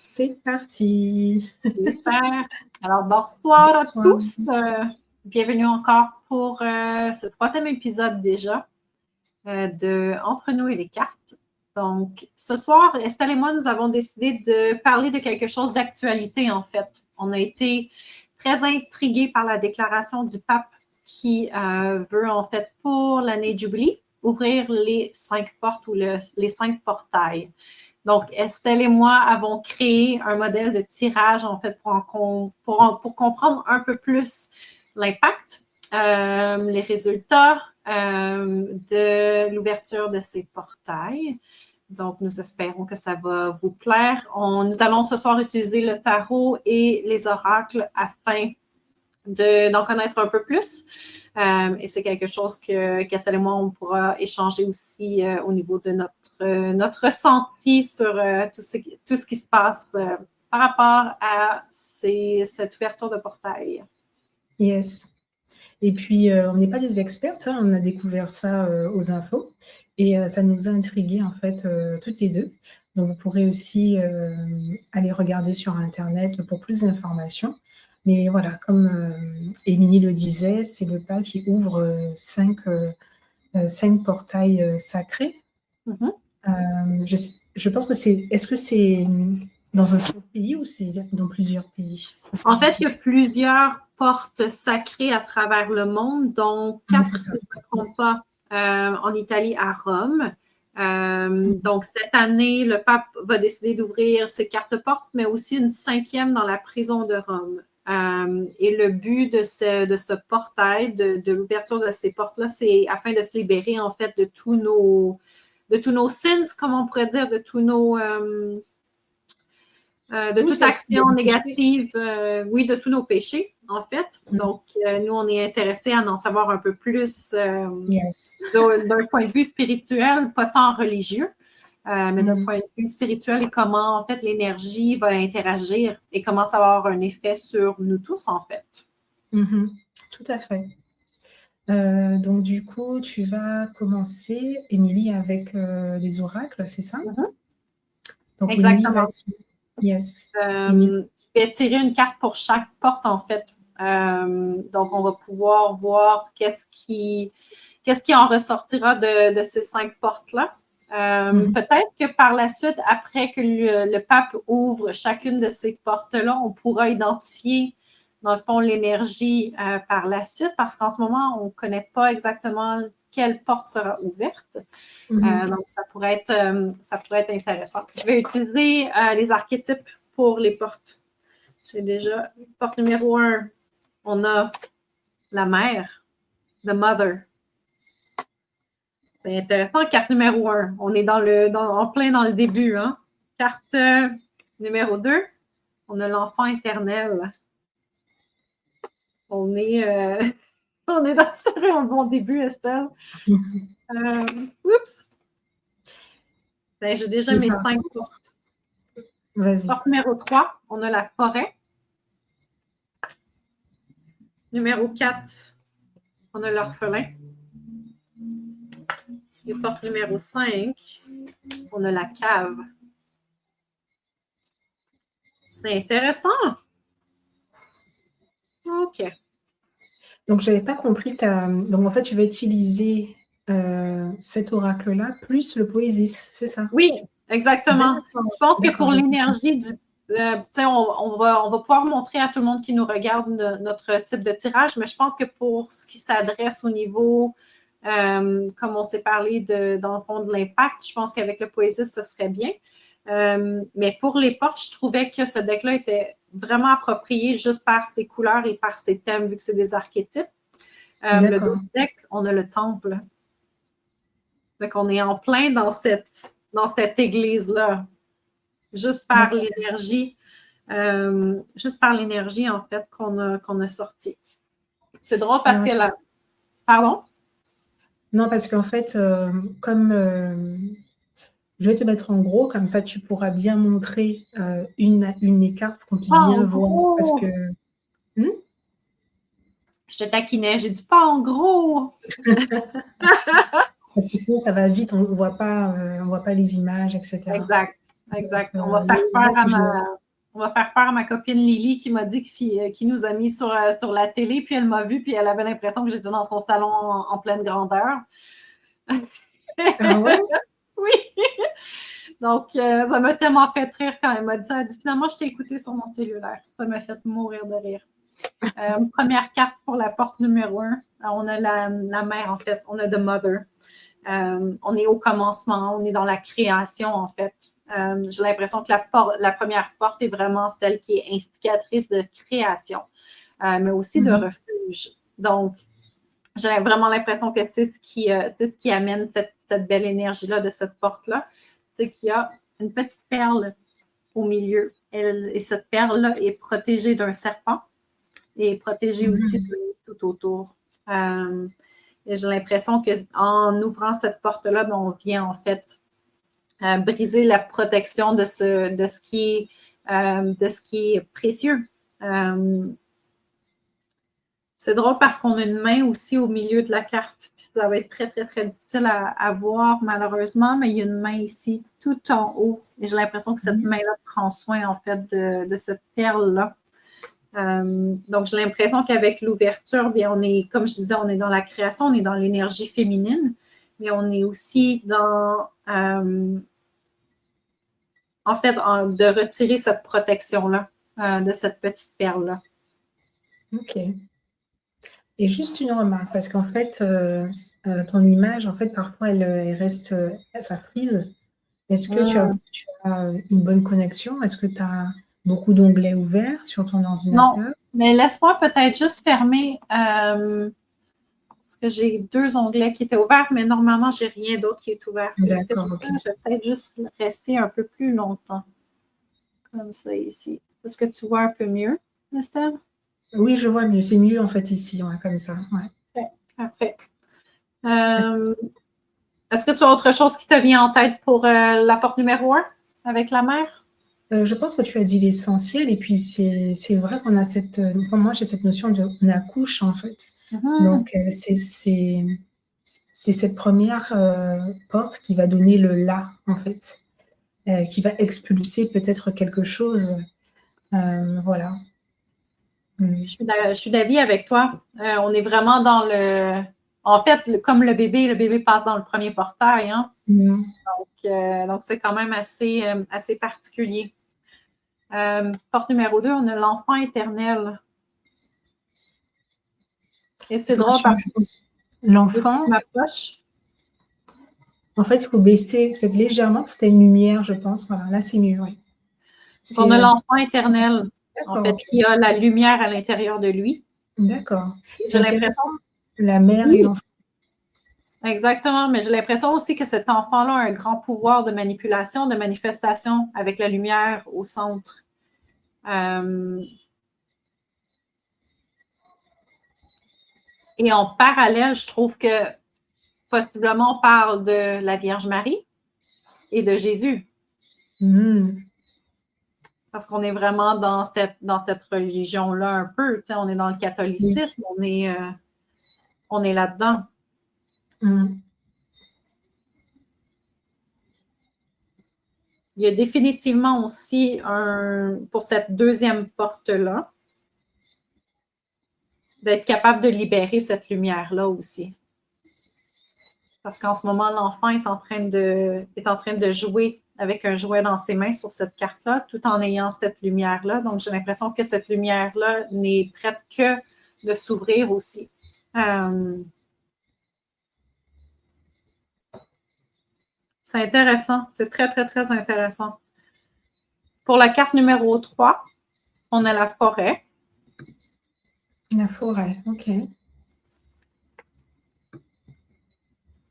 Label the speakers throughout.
Speaker 1: C'est parti.
Speaker 2: Super. Alors, bonsoir à
Speaker 1: Bonsoir.
Speaker 2: tous. Bienvenue encore pour ce troisième épisode déjà de Entre nous et les cartes. Donc, ce soir, Estelle et moi, nous avons décidé de parler de quelque chose d'actualité, en fait. On a été très intrigués par la déclaration du pape qui veut, en fait, pour l'année Jubilee, ouvrir les 5 portes ou les 5 portails. Donc, Estelle et moi avons créé un modèle de tirage, en fait, pour comprendre un peu plus l'impact, les résultats de l'ouverture de ces portails. Donc, nous espérons que ça va vous plaire. Nous allons ce soir utiliser le tarot et les oracles afin d'en connaître un peu plus. Et c'est quelque chose qu'Estelle et moi, on pourra échanger aussi au niveau de notre ressenti sur tout ce qui se passe par rapport à cette ouverture de portail.
Speaker 1: Yes. Et puis, on n'est pas des expertes, hein, on a découvert ça aux infos et ça nous a intrigués en fait toutes les deux. Donc, vous pourrez aussi aller regarder sur Internet pour plus d'informations. Mais voilà, comme Émilie le disait, c'est le pape qui ouvre 5 portails sacrés. Je pense que c'est... Est-ce que c'est dans un seul pays ou c'est dans plusieurs pays?
Speaker 2: En fait, il y a plusieurs portes sacrées à travers le monde, dont 4, si je ne me trompe pas, en Italie, à Rome. Donc, cette année, le pape va décider d'ouvrir ces 4 portes, mais aussi une 5e dans la prison de Rome. Et le but de ce portail, de l'ouverture de ces portes-là, c'est afin de se libérer, en fait, de tous nos sins, comme on pourrait dire, de tous nos... de toute action négative, oui, de tous nos péchés, en fait. Donc, nous, on est intéressés à en savoir un peu plus d'un point de vue spirituel, pas tant religieux, mais d'un point de vue spirituel et comment, en fait, l'énergie va interagir et comment ça va avoir un effet sur nous tous, en fait.
Speaker 1: Tout à fait. Donc, du coup, tu vas commencer, Émilie, avec les oracles, c'est ça? Donc,
Speaker 2: exactement.
Speaker 1: Yes.
Speaker 2: Je vais tirer une carte pour chaque porte, en fait. Donc, on va pouvoir voir qu'est-ce qui en ressortira de ces 5 portes-là. Peut-être que par la suite, après que le pape ouvre chacune de ces portes-là, on pourra identifier, dans le fond, l'énergie par la suite, parce qu'en ce moment, on ne connaît pas exactement quelle porte sera ouverte. Donc, ça pourrait être intéressant. Je vais utiliser les archétypes pour les portes. J'ai déjà porte numéro 1. On a la mère, the mother. C'est intéressant, carte numéro 1. On est en plein dans le début. Hein? Carte numéro 2, on a l'enfant éternel. On est sur un bon début, Estelle. Oups! Ben, j'ai déjà mes 5 portes.
Speaker 1: Vas-y.
Speaker 2: Porte numéro 3, on a la forêt. Numéro 4, on a l'orphelin. Et porte numéro 5, on a la cave. C'est intéressant. OK.
Speaker 1: Donc, je n'avais pas compris Donc, en fait, tu vas utiliser cet oracle-là plus le poésis, c'est ça?
Speaker 2: Oui, exactement. Je pense que pour l'énergie du... on va pouvoir montrer à tout le monde qui nous regarde notre type de tirage, mais je pense que pour ce qui s'adresse au niveau, comme on s'est parlé dans le fond de l'impact, je pense qu'avec le poésie, ce serait bien. Mais pour les portes, je trouvais que ce deck-là était vraiment approprié juste par ses couleurs et par ses thèmes, vu que c'est des archétypes. Le deuxième deck, on a le temple. Donc, on est en plein dans cette église-là, juste par l'énergie, en fait, qu'on a sorti. C'est drôle parce que là... Pardon?
Speaker 1: Non, parce qu'en fait, comme je vais te mettre en gros, comme ça, tu pourras bien montrer une des cartes pour qu'on puisse bien voir. Parce que...
Speaker 2: Je te taquinais, j'ai dit pas en gros!
Speaker 1: Parce que sinon, ça va vite, on ne voit pas les images, etc.
Speaker 2: Exact. exact.
Speaker 1: Donc,
Speaker 2: On va
Speaker 1: le
Speaker 2: faire peur
Speaker 1: reste,
Speaker 2: à
Speaker 1: je...
Speaker 2: on va faire peur à ma copine Lily qui m'a dit que qui nous a mis sur la télé, puis elle m'a vue, puis elle avait l'impression que j'étais dans son salon en pleine grandeur.
Speaker 1: Ah ouais?
Speaker 2: Oui! Donc, ça m'a tellement fait rire quand elle m'a dit ça. Elle a dit, finalement, je t'ai écouté sur mon cellulaire. Ça m'a fait mourir de rire. Première carte pour la porte numéro 1. On a la mère, en fait. On a The Mother. On est au commencement. On est dans la création, en fait. J'ai l'impression que la première porte est vraiment celle qui est instigatrice de création, mais aussi de refuge. Donc, j'ai vraiment l'impression que c'est ce qui amène cette belle énergie-là de cette porte-là. C'est qu'il y a une petite perle au milieu. Et cette perle-là est protégée d'un serpent et protégée aussi de tout autour. Et j'ai l'impression qu'en ouvrant cette porte-là, on vient en fait briser la protection de ce qui est précieux. C'est drôle parce qu'on a une main aussi au milieu de la carte. Puis ça va être très, très, très difficile à voir malheureusement, mais il y a une main ici tout en haut. Et j'ai l'impression que cette main-là prend soin en fait de cette perle-là. Donc, j'ai l'impression qu'avec l'ouverture, bien, on est, comme je disais, on est dans la création, on est dans l'énergie féminine, mais on est aussi dans, en fait, de retirer cette protection-là, de cette petite perle-là.
Speaker 1: OK. Et juste une remarque, parce qu'en fait, ton image, en fait, parfois, elle reste, ça frise. Est-ce que tu as une bonne connexion? Est-ce que tu as beaucoup d'onglets ouverts sur ton
Speaker 2: Non,
Speaker 1: ordinateur?
Speaker 2: mais laisse-moi peut-être juste fermer, parce que j'ai 2 onglets qui étaient ouverts, mais normalement, j'ai rien d'autre qui est ouvert. Ce que
Speaker 1: D'accord, OK.
Speaker 2: je vais peut-être juste rester un peu plus longtemps, comme ça ici. Est-ce que tu vois un peu mieux, Estelle?
Speaker 1: Oui, je vois mieux. C'est mieux, en fait, ici, ouais, comme ça, ouais.
Speaker 2: Okay, parfait. Est-ce que tu as autre chose qui te vient en tête pour la porte numéro 1 avec la mère?
Speaker 1: Je pense que tu as dit l'essentiel et puis c'est vrai qu'on a cette, enfin, moi, j'ai cette notion de on accouche, en fait. Donc c'est cette première, porte qui va donner le «là», en fait, qui va expulser peut-être quelque chose, voilà. Mmh.
Speaker 2: Je suis d'avis avec toi. On est vraiment dans le... En fait, comme le bébé passe dans le premier portail, hein?
Speaker 1: Mmh.
Speaker 2: Donc c'est quand même assez particulier. Porte numéro 2, on a l'enfant éternel. Et
Speaker 1: Il
Speaker 2: c'est
Speaker 1: faut que
Speaker 2: drôle
Speaker 1: tu
Speaker 2: parce
Speaker 1: je
Speaker 2: que
Speaker 1: pense
Speaker 2: dès que
Speaker 1: l'enfant,
Speaker 2: tu m'approches,
Speaker 1: en fait, il faut baisser peut-être légèrement parce que tu as une lumière, je pense. Voilà, là, c'est mieux, oui.
Speaker 2: on a
Speaker 1: C'est
Speaker 2: l'enfant éternel, en
Speaker 1: d'accord,
Speaker 2: fait,
Speaker 1: OK.
Speaker 2: qui a la lumière à l'intérieur de lui.
Speaker 1: D'accord. C'est
Speaker 2: J'ai l'impression,
Speaker 1: intéressant, la mère et
Speaker 2: oui,
Speaker 1: l'enfant.
Speaker 2: exactement, mais j'ai l'impression aussi que cet enfant-là a un grand pouvoir de manipulation, de manifestation avec la lumière au centre. Et en parallèle, je trouve que possiblement on parle de la Vierge Marie et de Jésus,
Speaker 1: Mmh.
Speaker 2: parce qu'on est vraiment dans cette religion-là un peu. Tu sais, on est dans le
Speaker 1: Oui.
Speaker 2: catholicisme, on est là-dedans.
Speaker 1: Mmh.
Speaker 2: Il y a définitivement aussi pour cette deuxième porte-là, d'être capable de libérer cette lumière-là aussi. Parce qu'en ce moment, l'enfant est en train de jouer avec un jouet dans ses mains sur cette carte-là, tout en ayant cette lumière-là. Donc, j'ai l'impression que cette lumière-là n'est prête que de s'ouvrir aussi. C'est intéressant. C'est très, très, très intéressant. Pour la carte numéro 3, on a la forêt.
Speaker 1: La forêt, OK.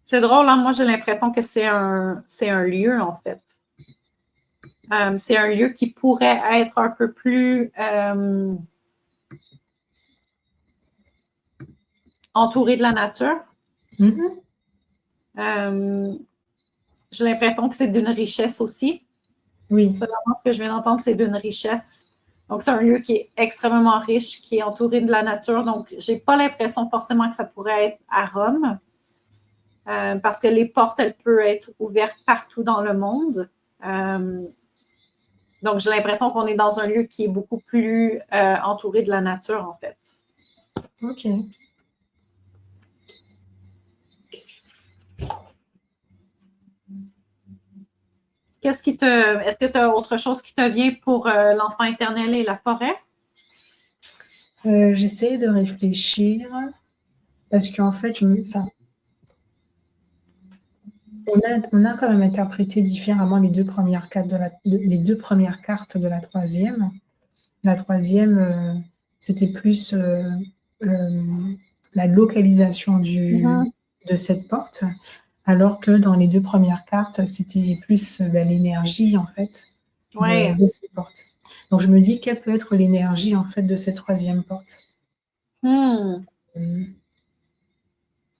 Speaker 2: C'est drôle, hein? Moi, j'ai l'impression que c'est un lieu, en fait. C'est un lieu qui pourrait être un peu plus entouré de la nature.
Speaker 1: Mmh.
Speaker 2: J'ai l'impression que c'est d'une richesse aussi.
Speaker 1: Oui.
Speaker 2: Vraiment, ce que je viens d'entendre, c'est d'une richesse. Donc, c'est un lieu qui est extrêmement riche, qui est entouré de la nature. Donc, je n'ai pas l'impression forcément que ça pourrait être à Rome, parce que les portes, elles peuvent être ouvertes partout dans le monde. Donc, j'ai l'impression qu'on est dans un lieu qui est beaucoup plus entouré de la nature, en fait.
Speaker 1: OK.
Speaker 2: Est-ce que tu as autre chose qui te vient pour l'enfant éternel et la forêt?
Speaker 1: J'essaie de réfléchir parce qu'en fait, on a quand même interprété différemment les 2 premières cartes les 2 premières cartes de la troisième. La troisième, c'était plus, la localisation
Speaker 2: Mhm.
Speaker 1: de cette porte, alors que dans les 2 premières cartes, c'était plus, l'énergie, en fait,
Speaker 2: Oui.
Speaker 1: de ces portes. Donc je me dis: «Quelle peut être l'énergie, en fait, de cette troisième porte?»
Speaker 2: Hmm.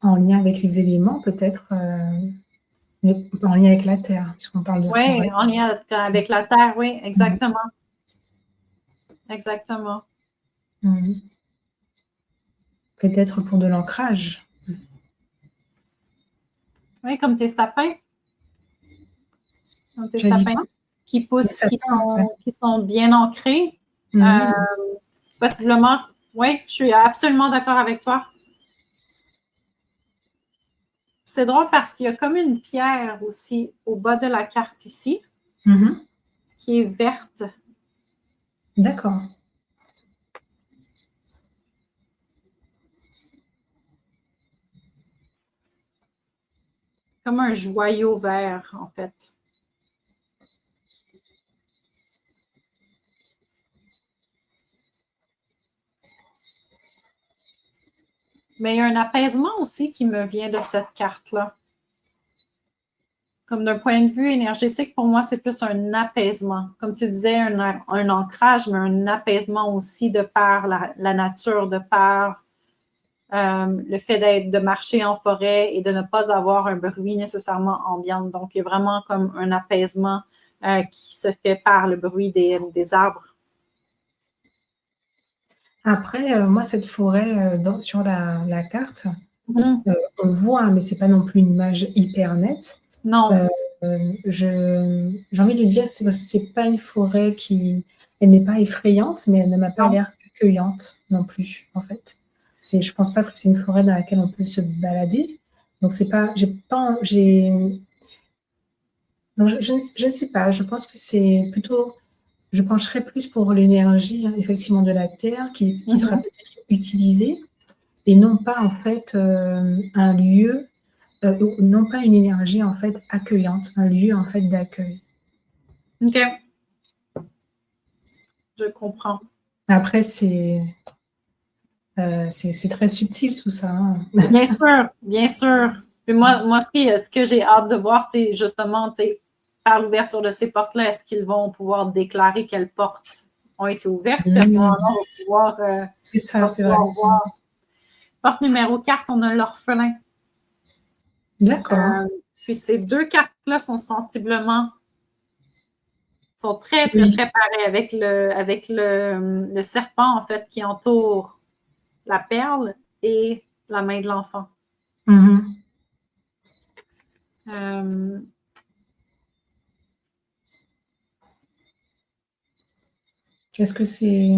Speaker 1: En lien avec les éléments peut-être, mais en lien avec la terre, puisqu'on parle de
Speaker 2: Oui,
Speaker 1: forêt.
Speaker 2: en lien avec la terre, oui,
Speaker 1: Mmh.
Speaker 2: exactement. Exactement.
Speaker 1: Mmh. Peut-être pour de l'ancrage.
Speaker 2: Oui, comme tes sapins. Comme tes
Speaker 1: Tu as dit
Speaker 2: sapins
Speaker 1: quoi?
Speaker 2: qui
Speaker 1: Les
Speaker 2: poussent,
Speaker 1: sapins, ouais.
Speaker 2: qui sont bien ancrés. Euh,
Speaker 1: Mmh.
Speaker 2: Possiblement. Oui, je suis absolument d'accord avec toi. C'est drôle parce qu'il y a comme une pierre aussi au bas de la carte ici
Speaker 1: Mmh.
Speaker 2: qui est verte.
Speaker 1: D'accord.
Speaker 2: Comme un joyau vert, en fait. Mais il y a un apaisement aussi qui me vient de cette carte-là. Comme d'un point de vue énergétique, pour moi, c'est plus un apaisement. Comme tu disais, un ancrage, mais un apaisement aussi de par la nature, de par le fait de marcher en forêt et de ne pas avoir un bruit nécessairement ambiant. Donc, il y a vraiment comme un apaisement qui se fait par le bruit des arbres.
Speaker 1: Après, moi, cette forêt, sur la carte,
Speaker 2: Mhm.
Speaker 1: on voit, hein, mais c'est pas non plus une image hyper nette.
Speaker 2: Non,
Speaker 1: Heu, j'ai envie de dire, c'est pas une forêt qui elle n'est pas effrayante, mais elle ne m'a pas
Speaker 2: non.
Speaker 1: l'air accueillante non plus, en fait. Je pense pas que c'est une forêt dans laquelle on peut se balader, donc c'est pas j'ai pas j'ai non, je ne sais pas, je pense que c'est plutôt je pencherais plus pour l'énergie, hein, effectivement de la terre qui sera
Speaker 2: Mhm.
Speaker 1: peut-être utilisée et non pas en fait, un lieu, ou non pas une énergie en fait accueillante, un lieu en fait d'accueil.
Speaker 2: OK, je comprends.
Speaker 1: Après c'est très subtil tout ça, hein.
Speaker 2: Bien sûr, bien sûr. Puis moi ce que j'ai hâte de voir, c'est justement, par l'ouverture de ces portes-là, est-ce qu'ils vont pouvoir déclarer quelles portes ont été ouvertes? Puis à ce
Speaker 1: Mmh.
Speaker 2: moment-là,
Speaker 1: C'est
Speaker 2: on
Speaker 1: ça,
Speaker 2: va
Speaker 1: c'est vrai,
Speaker 2: pouvoir
Speaker 1: effectivement.
Speaker 2: voir. Porte numéro 4, on a l'orphelin.
Speaker 1: D'accord,
Speaker 2: Euh, Puis ces deux cartes-là sont très, très,
Speaker 1: oui.
Speaker 2: très pareilles avec le serpent, en fait, qui entoure la perle et la main de l'enfant.
Speaker 1: Mmh mh.
Speaker 2: Euh,
Speaker 1: Est-ce que c'est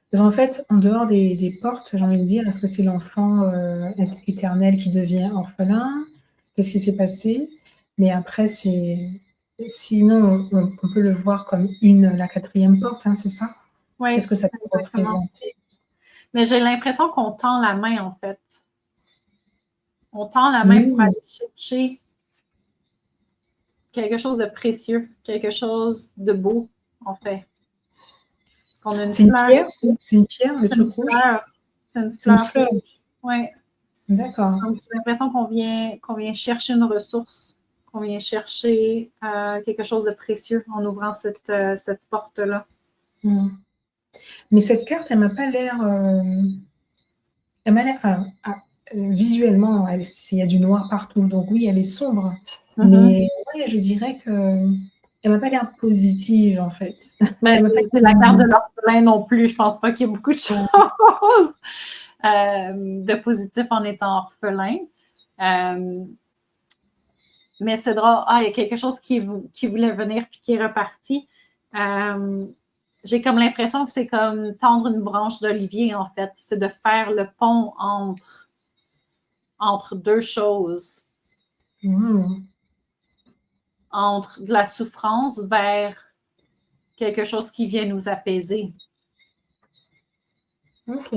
Speaker 1: parce qu'en fait, en dehors des portes, j'ai envie de dire, est-ce que c'est l'enfant, éternel qui devient orphelin? Qu'est-ce qui s'est passé? Mais après sinon on peut le voir comme la quatrième porte, hein, c'est ça? Qu'est-ce
Speaker 2: oui,
Speaker 1: que ça peut
Speaker 2: exactement.
Speaker 1: représenter?
Speaker 2: Mais j'ai l'impression qu'on tend la main, en fait. On tend la main pour
Speaker 1: Mmh.
Speaker 2: aller chercher quelque chose de précieux, quelque chose de beau, en fait. Parce qu'on a une
Speaker 1: C'est une
Speaker 2: fleur,
Speaker 1: pierre? C'est une pierre, le
Speaker 2: c'est une
Speaker 1: truc rouge?
Speaker 2: fleur, c'est une
Speaker 1: C'est une
Speaker 2: fleur
Speaker 1: fleur?
Speaker 2: rouge. Oui.
Speaker 1: D'accord.
Speaker 2: Donc, j'ai l'impression qu'on vient chercher une ressource, qu'on vient chercher quelque chose de précieux en ouvrant cette porte-là.
Speaker 1: Mmh. Mais cette carte, elle m'a pas l'air, elle m'a l'air visuellement, il y a du noir partout, donc oui, elle est sombre.
Speaker 2: Mhm.
Speaker 1: Mais ouais, je dirais qu'elle m'a pas l'air positive, en fait.
Speaker 2: Mais
Speaker 1: Elle m'a pas
Speaker 2: c'est la carte de l'orphelin non plus. Je pense pas qu'il y ait beaucoup de choses de positif en étant orphelin. Euh, Mais c'est drôle. Ah, il y a quelque chose qui voulait venir puis qui est reparti. J'ai comme l'impression que c'est comme tendre une branche d'olivier, en fait. C'est de faire le pont entre deux choses. Entre de la souffrance vers quelque chose qui vient nous apaiser.
Speaker 1: OK.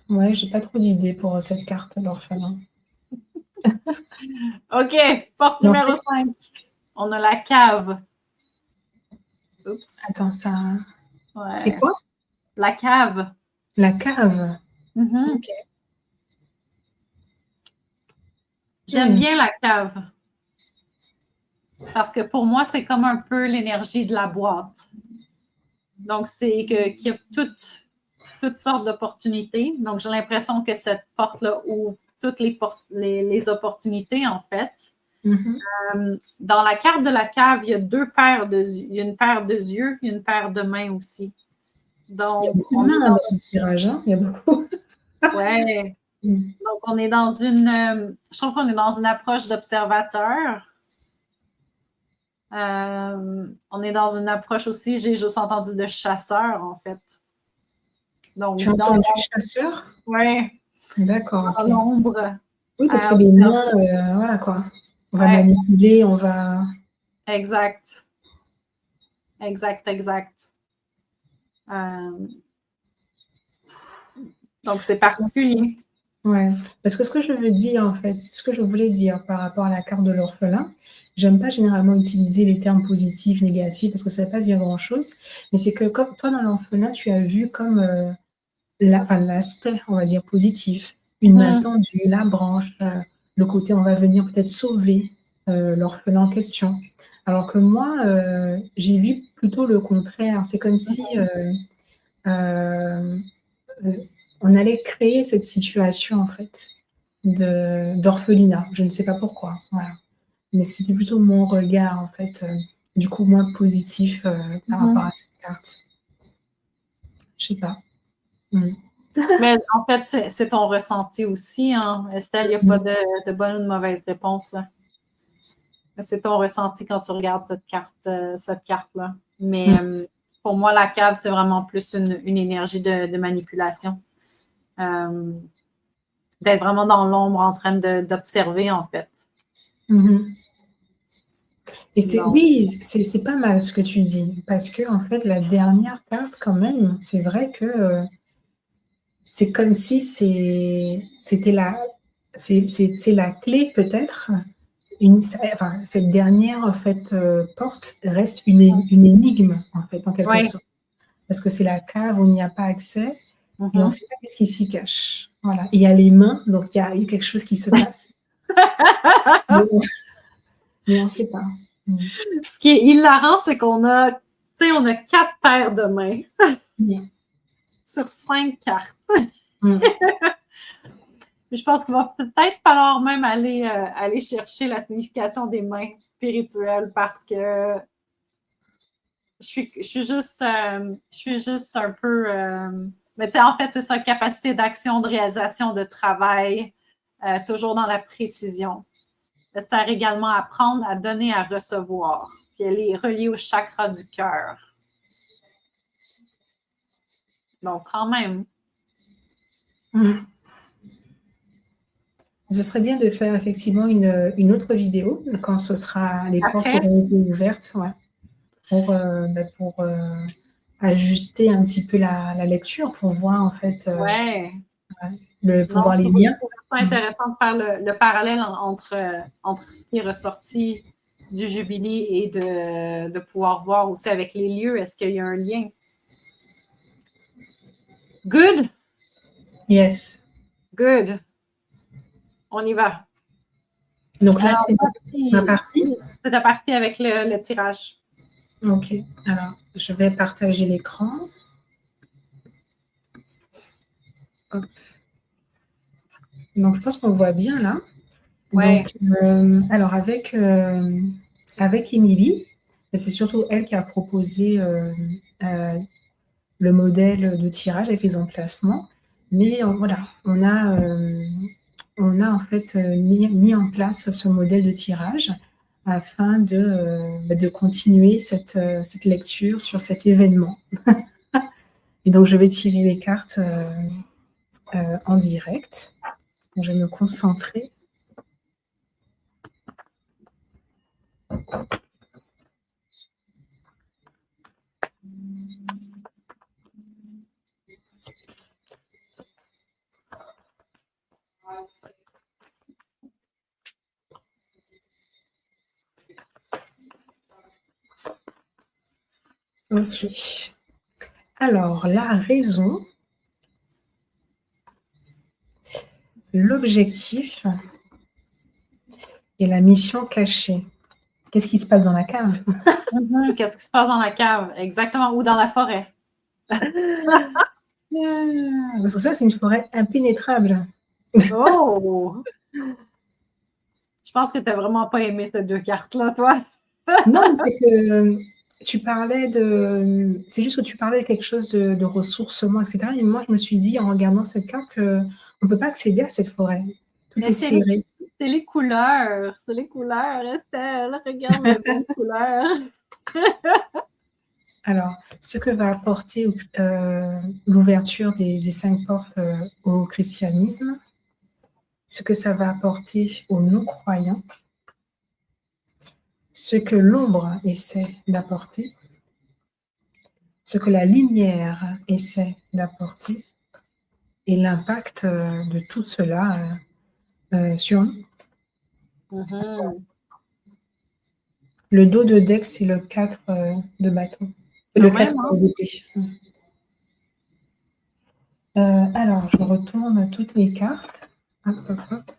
Speaker 1: Ouais, j'ai pas trop d'idées pour cette carte, l'orphelin.
Speaker 2: OK, porte numéro 5. On a la cave. Oups.
Speaker 1: Attends, ça...
Speaker 2: Ouais.
Speaker 1: C'est quoi?
Speaker 2: La cave.
Speaker 1: La cave.
Speaker 2: OK. J'aime bien la cave. Parce que pour moi, c'est comme un peu l'énergie de la boîte. Donc, c'est qu'il y a toutes sortes d'opportunités. Donc, j'ai l'impression que cette porte-là ouvre toutes les opportunités, en fait. Dans la carte de la cave, il y a une paire de yeux, il y a une paire de mains aussi. Donc,
Speaker 1: il y a beaucoup de mains dans ce tirage, hein? Il y a beaucoup.
Speaker 2: Ouais. Donc, on est dans je trouve qu'on est dans une approche d'observateur. On est dans une approche aussi, j'ai juste entendu de chasseur, en fait. Donc,
Speaker 1: tu as entendu chasseur?
Speaker 2: Oui.
Speaker 1: D'accord.
Speaker 2: Dans l'ombre.
Speaker 1: Oui, parce que les mains, voilà quoi. On va manipuler, on va...
Speaker 2: Exact. Donc, c'est particulier.
Speaker 1: Ouais, parce que ce que je veux dire, en fait, ce que je voulais dire par rapport à la carte de l'orphelin, j'aime pas généralement utiliser les termes positifs, négatifs, parce que ça ne veut pas dire grand-chose, mais c'est que comme toi, dans l'orphelin, tu as vu comme l'aspect, on va dire, positif, une main tendue, la branche, le côté on va venir peut-être sauver l'orphelin en question. Alors que moi, j'ai vu plutôt le contraire. C'est comme si on allait créer cette situation, en fait, d'orphelinat. Je ne sais pas pourquoi, voilà. Mais c'était plutôt mon regard, en fait, du coup, moins positif par rapport à cette carte. Je sais pas.
Speaker 2: Mais en fait, c'est ton ressenti aussi, hein, Estelle. Il n'y a pas de bonne ou de mauvaise réponse, là. C'est ton ressenti quand tu regardes cette carte-là. Mais pour moi, la cave, c'est vraiment plus une énergie de manipulation. D'être vraiment dans l'ombre en train d'observer, en fait.
Speaker 1: Et oui, c'est pas mal ce que tu dis, parce que en fait, la dernière carte, quand même, c'est vrai que c'est comme si c'était la clé, peut-être. Enfin, cette dernière en fait, porte reste une énigme, en fait, en quelque sorte. Parce que c'est la cave, on n'y a pas accès, et on ne sait pas qu'est-ce qui s'y cache. Voilà. Et il y a les mains, donc il y a quelque chose qui se passe. Mais on ne sait pas.
Speaker 2: Ce qui est hilarant, c'est qu'on a 4 paires de mains sur 5 cartes. Je pense qu'il va peut-être falloir même aller chercher la signification des mains spirituelles parce que je suis juste un peu... mais tu sais, en fait, c'est sa capacité d'action, de réalisation, de travail, toujours dans la précision. C'est-à-dire également apprendre à donner, à recevoir. Puis elle est reliée au chakra du cœur. Donc, quand même.
Speaker 1: Ce serait bien de faire effectivement une autre vidéo quand les portes auront été ouvertes, pour ajuster un petit peu la lecture, pour voir en fait pour voir les liens.
Speaker 2: C'est intéressant de faire le parallèle entre ce qui est ressorti du jubilé et de pouvoir voir aussi avec les lieux, est-ce qu'il y a un lien? Good?
Speaker 1: Yes.
Speaker 2: Good. On y va.
Speaker 1: Donc là, c'est ma partie?
Speaker 2: C'est ta partie avec le tirage.
Speaker 1: Ok. Alors, je vais partager l'écran. Hop. Donc, je pense qu'on voit bien là.
Speaker 2: Ouais.
Speaker 1: Donc, alors, avec Émilie, c'est surtout elle qui a proposé le modèle de tirage avec les emplacements. Mais voilà, on a on a en fait mis en place ce modèle de tirage afin de continuer cette lecture sur cet événement. Et donc, je vais tirer les cartes en direct. Donc, je vais me concentrer. Ok. Alors, la raison, l'objectif et la mission cachée. Qu'est-ce qui se passe dans la cave?
Speaker 2: Qu'est-ce qui se passe dans la cave? Exactement. Ou dans la forêt.
Speaker 1: Parce que ça, c'est une forêt impénétrable.
Speaker 2: Oh! Je pense que tu n'as vraiment pas aimé ces deux cartes-là, toi.
Speaker 1: Non, mais c'est que tu parlais de. C'est juste que tu parlais de quelque chose de ressourcement, etc. Et moi, je me suis dit, en regardant cette carte, qu'on ne peut pas accéder à cette forêt. Tout
Speaker 2: Mais
Speaker 1: est serré.
Speaker 2: c'est les couleurs. C'est les couleurs, Estelle. Regarde les belles couleurs.
Speaker 1: Alors, ce que va apporter l'ouverture des 5 portes au christianisme, ce que ça va apporter aux non-croyants, ce que l'ombre essaie d'apporter, ce que la lumière essaie d'apporter, et l'impact de tout cela sur nous. Le dos de deck, c'est le 4 de bâton. Le 4 d'épée. Alors, je retourne toutes les cartes. Hop, hop, hop.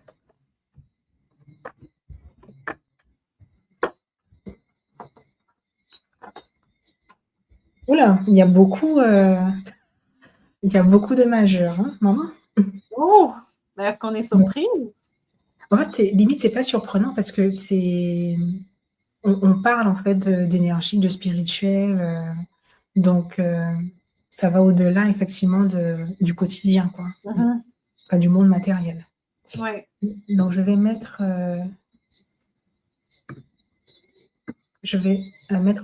Speaker 1: Oula, il y a beaucoup de majeurs, hein, maman.
Speaker 2: Oh! Mais est-ce qu'on est surprise?
Speaker 1: En fait, limite, c'est pas surprenant parce que on parle en fait d'énergie, de spirituel, donc ça va au-delà effectivement du quotidien, quoi. Enfin, du monde matériel.
Speaker 2: Ouais.
Speaker 1: Donc, je vais mettre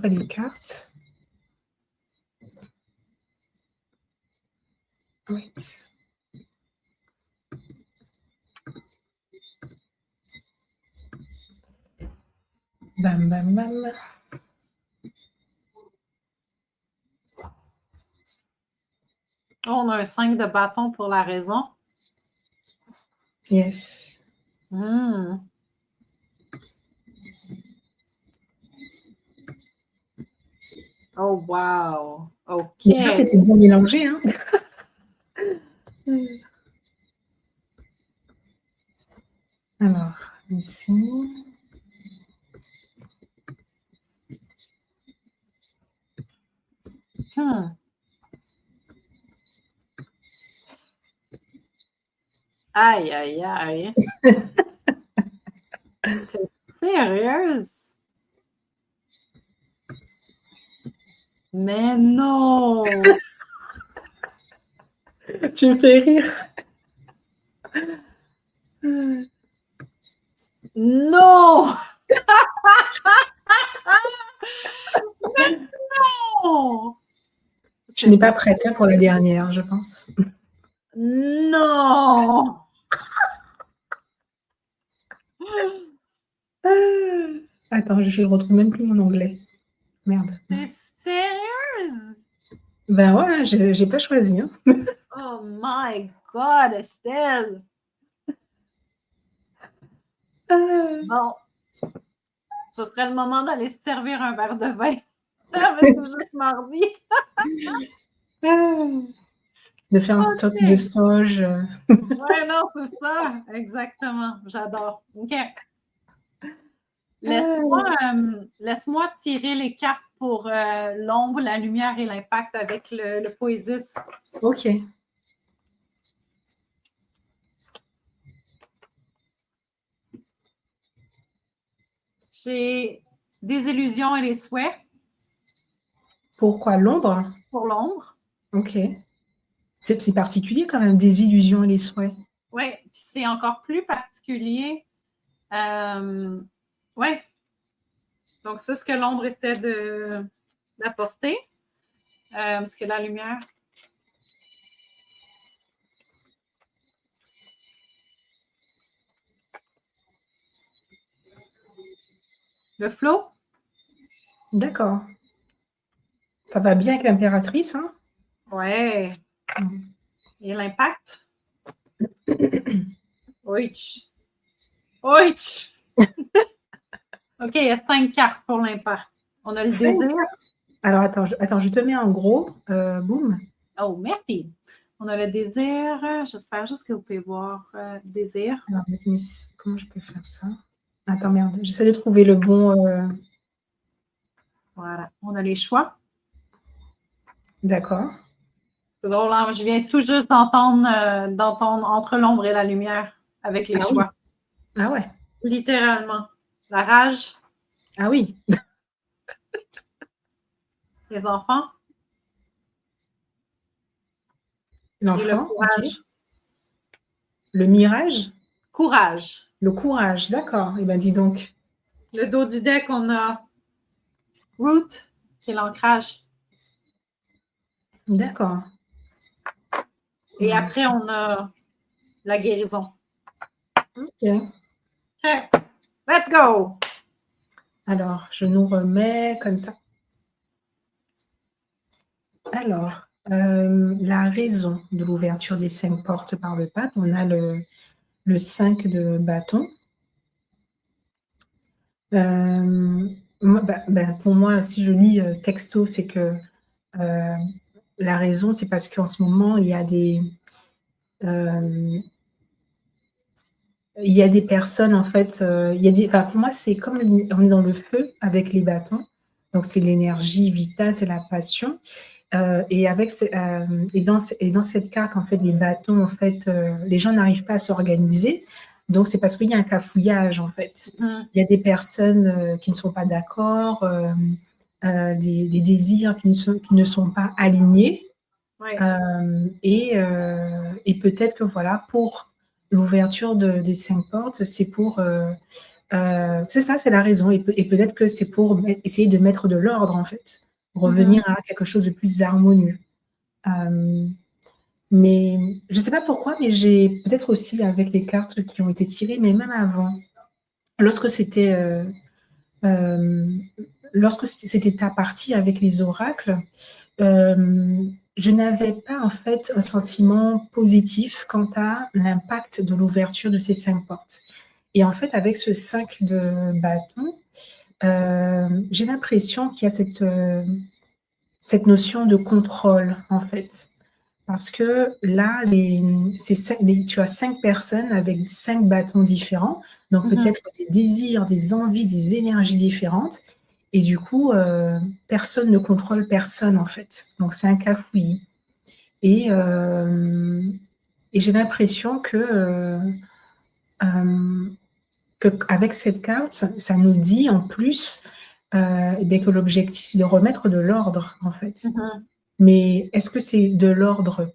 Speaker 1: les cartes. Wait. Bam, bam, bam.
Speaker 2: Oh, on a un 5 de bâton pour la raison.
Speaker 1: Yes.
Speaker 2: Oh, wow. OK.
Speaker 1: Les cartes étaient bien mélangées, hein. Alors, ici.
Speaker 2: Aïe, aïe, aïe. T'es sérieuse? Mais non!
Speaker 1: Tu me fais rire.
Speaker 2: Non! Mais non!
Speaker 1: Tu n'es pas prête pour la dernière, je pense.
Speaker 2: Non!
Speaker 1: Attends, je ne retrouve même plus mon onglet. Merde.
Speaker 2: T'es sérieuse?
Speaker 1: Ben ouais, j'ai pas choisi. Hein.
Speaker 2: Oh my God, Estelle! Bon, ce serait le moment d'aller se servir un verre de vin. Parce que c'est juste mardi.
Speaker 1: De faire un stock de sauge.
Speaker 2: Ouais, non, c'est ça. Exactement. J'adore. OK. Laisse-moi tirer les cartes pour l'ombre, la lumière et l'impact avec le Poésis.
Speaker 1: OK.
Speaker 2: J'ai des illusions et des souhaits.
Speaker 1: Pourquoi l'ombre?
Speaker 2: Pour l'ombre.
Speaker 1: OK. C'est particulier quand même, des illusions et les souhaits.
Speaker 2: Oui, puis c'est encore plus particulier. Oui. Donc, c'est ce que l'ombre essaie d'apporter. Parce que la lumière. Le flow.
Speaker 1: D'accord. Ça va bien avec l'impératrice, hein?
Speaker 2: Ouais. Et l'impact? Oui. Oui. OK, il y a 5 cartes pour l'impact. On a le
Speaker 1: 5
Speaker 2: désir.
Speaker 1: cartes. Alors, attends, je te mets en gros. Boum.
Speaker 2: Oh, merci. On a le désir. J'espère juste que vous pouvez voir désir.
Speaker 1: Alors, comment je peux faire ça? Attends, merde. J'essaie de trouver le bon...
Speaker 2: Voilà. On a les choix.
Speaker 1: D'accord.
Speaker 2: C'est drôle, hein? Je viens tout juste d'entendre Entre l'ombre et la lumière avec les
Speaker 1: Ah oui.
Speaker 2: choix.
Speaker 1: Ah ouais.
Speaker 2: Littéralement. La rage.
Speaker 1: Ah oui.
Speaker 2: Les enfants. Et le
Speaker 1: L'enfant, ok.
Speaker 2: courage.
Speaker 1: Le mirage,
Speaker 2: Courage.
Speaker 1: le courage, d'accord. Eh bien, dis donc.
Speaker 2: Le dos du deck, on a root, qui est l'ancrage.
Speaker 1: D'accord.
Speaker 2: Et après, on a la guérison.
Speaker 1: Ok.
Speaker 2: OK. Let's go!
Speaker 1: Alors, je nous remets comme ça. Alors, la raison de l'ouverture des 5 portes par le pape, on a le 5 de bâton. Pour moi, si je lis texto, c'est que la raison, c'est parce qu'en ce moment, il y a des personnes, en fait, pour moi, c'est comme on est dans le feu avec les bâtons. Donc, c'est l'énergie vitale, c'est la passion. Et dans cette carte, en fait, les bâtons, en fait, les gens n'arrivent pas à s'organiser. Donc, c'est parce qu'il y a un cafouillage, en fait. Il y a des personnes qui ne sont pas d'accord, des désirs qui ne sont pas alignés.
Speaker 2: Ouais.
Speaker 1: Et peut-être que voilà, pour l'ouverture des 5 portes, c'est pour c'est ça, c'est la raison. Et peut-être que c'est pour essayer de mettre de l'ordre, en fait, revenir à quelque chose de plus harmonieux. Mais je ne sais pas pourquoi, mais j'ai peut-être aussi avec les cartes qui ont été tirées, mais même avant, lorsque c'était ta partie avec les oracles, je n'avais pas en fait un sentiment positif quant à l'impact de l'ouverture de ces 5 portes. Et en fait, avec ce 5 de bâton, j'ai l'impression qu'il y a cette notion de contrôle, en fait. Parce que là, tu as 5 personnes avec 5 bâtons différents, donc peut-être des désirs, des envies, des énergies différentes. Et du coup, personne ne contrôle personne, en fait. Donc, c'est un cafouillis. Et j'ai l'impression qu'avec cette carte, ça nous dit en plus que l'objectif, c'est de remettre de l'ordre, en fait. Mais est-ce que c'est de l'ordre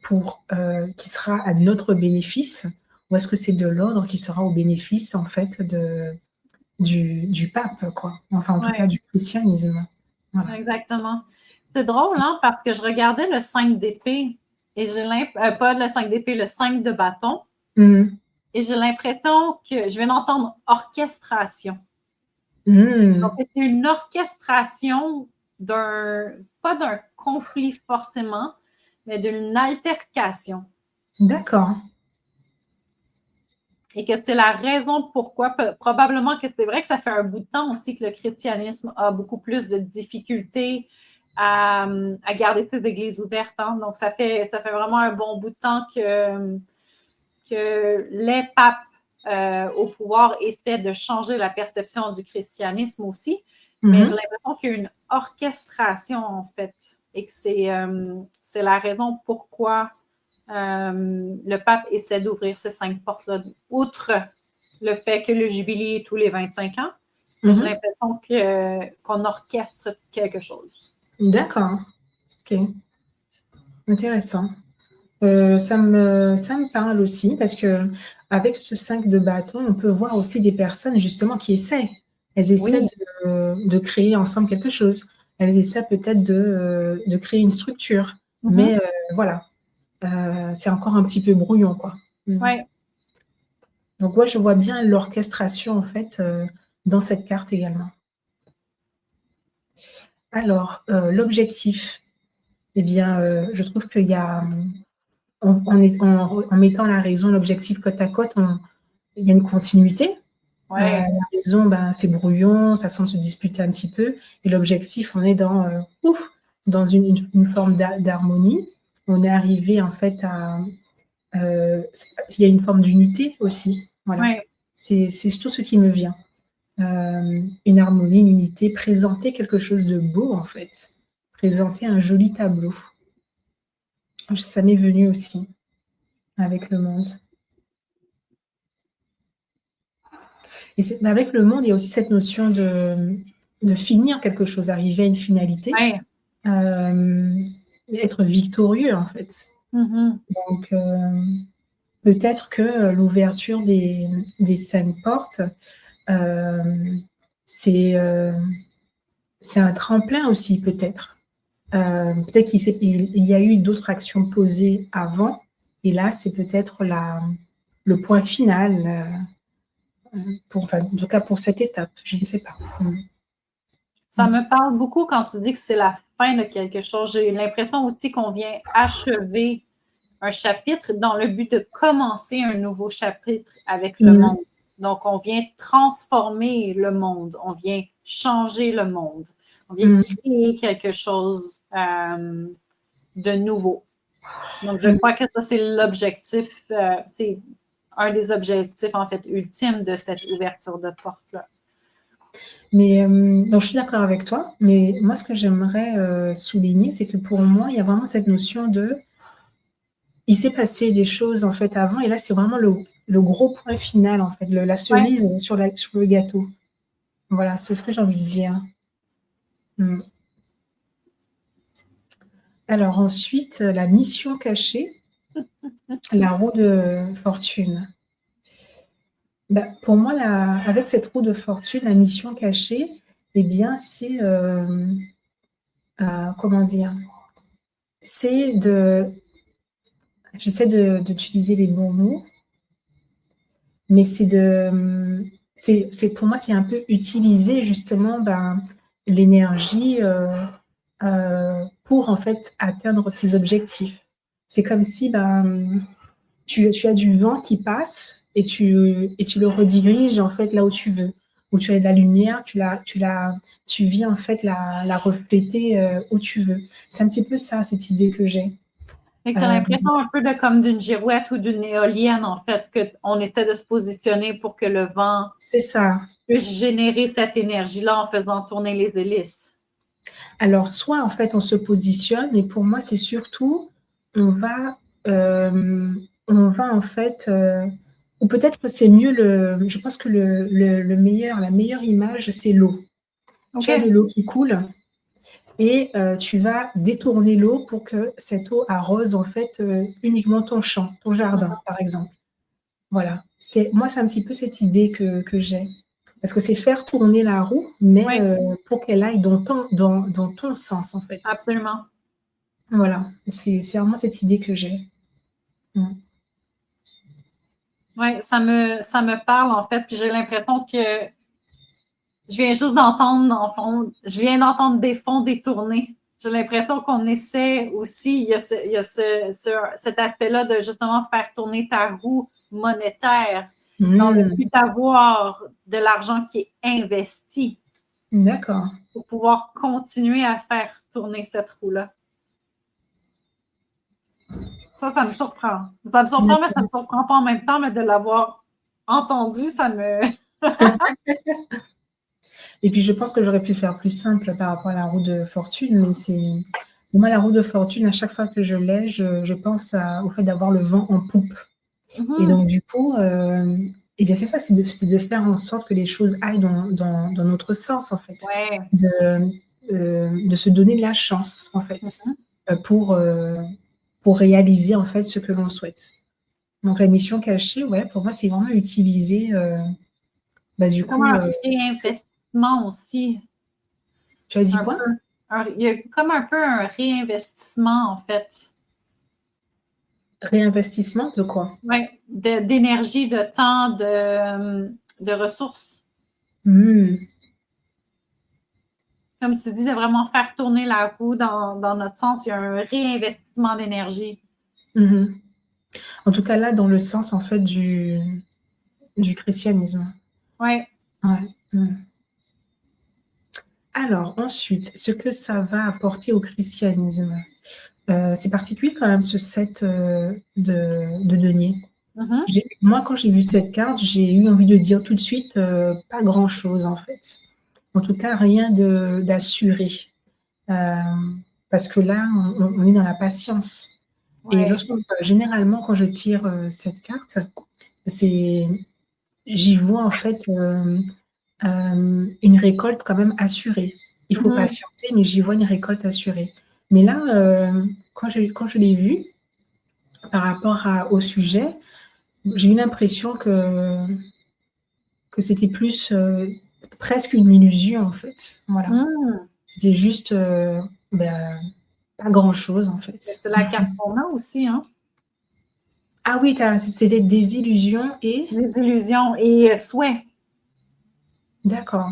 Speaker 1: qui sera à notre bénéfice, ou est-ce que c'est de l'ordre qui sera au bénéfice, en fait, du pape, quoi? Enfin, en tout cas, du christianisme. Voilà.
Speaker 2: Exactement. C'est drôle, hein, parce que je regardais le 5 d'épée, et pas le 5 d'épée, le 5 de bâton, et j'ai l'impression que je viens d'entendre orchestration. Donc, c'est une orchestration pas d'un conflit forcément, mais d'une altercation.
Speaker 1: D'accord.
Speaker 2: Et que c'est la raison pourquoi, probablement que c'est vrai que ça fait un bout de temps aussi que le christianisme a beaucoup plus de difficultés à garder ses églises ouvertes. Hein. Donc, ça fait vraiment un bon bout de temps que les papes au pouvoir essaient de changer la perception du christianisme aussi. Mais j'ai l'impression qu'il y a une orchestration, en fait, et que c'est la raison pourquoi le pape essaie d'ouvrir ces 5 portes-là, outre le fait que le jubilé est tous les 25 ans. J'ai l'impression qu'on orchestre quelque chose.
Speaker 1: D'accord. OK. Intéressant. Ça me parle aussi parce qu'avec ce 5 de bâton, on peut voir aussi des personnes justement qui essaient. Elles essaient
Speaker 2: Oui.
Speaker 1: de créer ensemble quelque chose. Elles essaient peut-être de créer une structure,
Speaker 2: Mhm.
Speaker 1: mais voilà, c'est encore un petit peu brouillon, quoi. Mmh.
Speaker 2: Ouais.
Speaker 1: Donc ouais, je vois bien l'orchestration en fait, dans cette carte également. Alors, l'objectif, eh bien, je trouve qu'il y a, en mettant la raison, l'objectif côte à côte, il y a une continuité. La
Speaker 2: Ouais.
Speaker 1: raison, ben, c'est brouillon, ça semble se disputer un petit peu et l'objectif, on est dans, dans une forme d'harmonie. On est arrivé en fait à, il y a une forme d'unité aussi, voilà.
Speaker 2: Ouais.
Speaker 1: C'est tout ce qui me vient. Une harmonie, une unité, présenter quelque chose de beau en fait, présenter un joli tableau. Ça m'est venu aussi avec le monde. Et mais avec le monde, il y a aussi cette notion de finir quelque chose, arriver à une finalité,
Speaker 2: Ouais.
Speaker 1: hem, être victorieux en fait.
Speaker 2: Mhm.
Speaker 1: Donc peut-être que, l'ouverture des 5 portes, hem, c'est, c'est un tremplin aussi peut-être. Peut-être il y a eu d'autres actions posées avant et là, c'est peut-être le point final, pour enfin, en tout cas pour cette étape, je ne sais pas. Mmh.
Speaker 2: Ça
Speaker 1: Mmh.
Speaker 2: me parle beaucoup quand tu dis que c'est la fin de quelque chose. J'ai l'impression aussi qu'on vient achever un chapitre dans le but de commencer un nouveau chapitre avec le
Speaker 1: Mmh.
Speaker 2: monde. Donc, on vient transformer le monde, on vient changer le monde, on vient
Speaker 1: Mmh.
Speaker 2: créer quelque chose de nouveau. Donc, je
Speaker 1: Mmh.
Speaker 2: crois que ça, c'est l'objectif, c'est un des objectifs, en fait, ultimes de cette ouverture de porte-là.
Speaker 1: Mais donc je suis d'accord avec toi, mais moi ce que j'aimerais, souligner, c'est que pour moi, il y a vraiment cette notion de il s'est passé des choses en fait avant et là c'est vraiment le gros point final en fait, la
Speaker 2: Ouais.
Speaker 1: cerise sur le gâteau. Voilà, c'est ce que j'ai envie de dire. Mmh. Alors ensuite, la mission cachée, la roue de fortune. Bah, pour moi avec cette roue de fortune, la mission cachée, eh bien c'est, comment dire? C'est de J'essaie d'utiliser les bons mots, mais c'est pour moi, c'est un peu utiliser justement, ben, l'énergie, pour en fait atteindre ses objectifs. C'est comme si, ben, tu as du vent qui passe et tu le rediriges en fait là où tu veux. Où tu as de la lumière, tu viens en fait la refléter, où tu veux. C'est un petit peu ça, cette idée que j'ai.
Speaker 2: Fait que tu as
Speaker 1: Heu,
Speaker 2: l'impression un peu de comme d'une girouette ou d'une éolienne, en fait, qu'on essaie de se positionner pour que le vent
Speaker 1: c'est ça.
Speaker 2: puisse générer cette énergie-là en faisant tourner les hélices.
Speaker 1: Alors soit en fait on se positionne, mais pour moi c'est surtout on va, on va en fait, ou peut-être que c'est mieux je pense que la meilleure image c'est l'eau. Tu as de
Speaker 2: OK.
Speaker 1: l'eau qui coule et tu vas détourner l'eau pour que cette eau arrose en fait, uniquement ton champ, ton jardin
Speaker 2: Mhm.
Speaker 1: par exemple. Voilà, c'est un petit peu cette idée que j'ai. Parce que c'est faire tourner la roue, mais
Speaker 2: Oui,
Speaker 1: pour qu'elle aille dans ton sens en fait.
Speaker 2: absolument.
Speaker 1: Voilà, c'est vraiment cette idée que j'ai. Mmh.
Speaker 2: Oui, ça me parle, en fait, puis j'ai l'impression que je viens juste d'entendre, en fond, je viens d'entendre des fonds détournés. J'ai l'impression qu'on essaie aussi, cet aspect-là de justement faire tourner ta roue monétaire dans le
Speaker 1: Mmh.
Speaker 2: but d'avoir de l'argent qui est investi
Speaker 1: D'accord.
Speaker 2: pour pouvoir continuer à faire tourner cette roue-là. Ça me surprend. Ça me surprend, mais ça me
Speaker 1: D'accord.
Speaker 2: surprend pas en même temps, mais de l'avoir entendu, ça me...
Speaker 1: Et puis je pense que j'aurais pu faire plus simple par rapport à la roue de fortune, mais pour moi la roue de fortune, à chaque fois que je l'ai, je pense au fait d'avoir le vent en poupe et
Speaker 2: Mhm.
Speaker 1: donc du coup, et bien c'est ça, c'est de faire en sorte que les choses aillent dans notre sens en fait.
Speaker 2: Ouais.
Speaker 1: De se donner de la chance en fait,
Speaker 2: Mhm.
Speaker 1: pour, pour réaliser, en fait, ce que l'on souhaite. Donc la mission cachée, ouais, pour moi, c'est vraiment utiliser, du
Speaker 2: C'est comme
Speaker 1: coup,
Speaker 2: un
Speaker 1: c'est
Speaker 2: réinvestissement aussi,
Speaker 1: tu as dit
Speaker 2: un
Speaker 1: quoi?
Speaker 2: peu. Il y a comme un peu un réinvestissement, en fait.
Speaker 1: Réinvestissement de quoi?
Speaker 2: Ouais, d'énergie, de temps, de ressources.
Speaker 1: Mmh.
Speaker 2: Comme tu dis, de vraiment faire tourner la roue dans notre sens. Il y a un réinvestissement d'énergie.
Speaker 1: Mmh. En tout cas, là, dans le sens, en fait, du christianisme.
Speaker 2: Oui.
Speaker 1: Ouais. Mmh. Alors ensuite, ce que ça va apporter au christianisme, c'est particulier quand même ce set, de deniers.
Speaker 2: Mhm.
Speaker 1: Moi, quand j'ai vu cette carte, j'ai eu envie de dire tout de suite, pas grand-chose en fait. En tout cas, rien d'assuré, parce que là, on est dans la patience et
Speaker 2: Ouais.
Speaker 1: généralement quand je tire, cette carte, c'est j'y vois en fait, une récolte quand même assurée. Il faut
Speaker 2: Mhm.
Speaker 1: patienter, mais j'y vois une récolte assurée. Mais là, quand je l'ai vu par rapport au sujet, j'ai eu l'impression que c'était plus, presque une illusion, en fait. Voilà.
Speaker 2: Mm.
Speaker 1: C'était juste, bah, pas grand-chose, en
Speaker 2: Mais
Speaker 1: fait.
Speaker 2: c'est la carte qu'on a aussi, hein?
Speaker 1: Ah oui, c'était des illusions et
Speaker 2: Des illusions et souhaits.
Speaker 1: d'accord.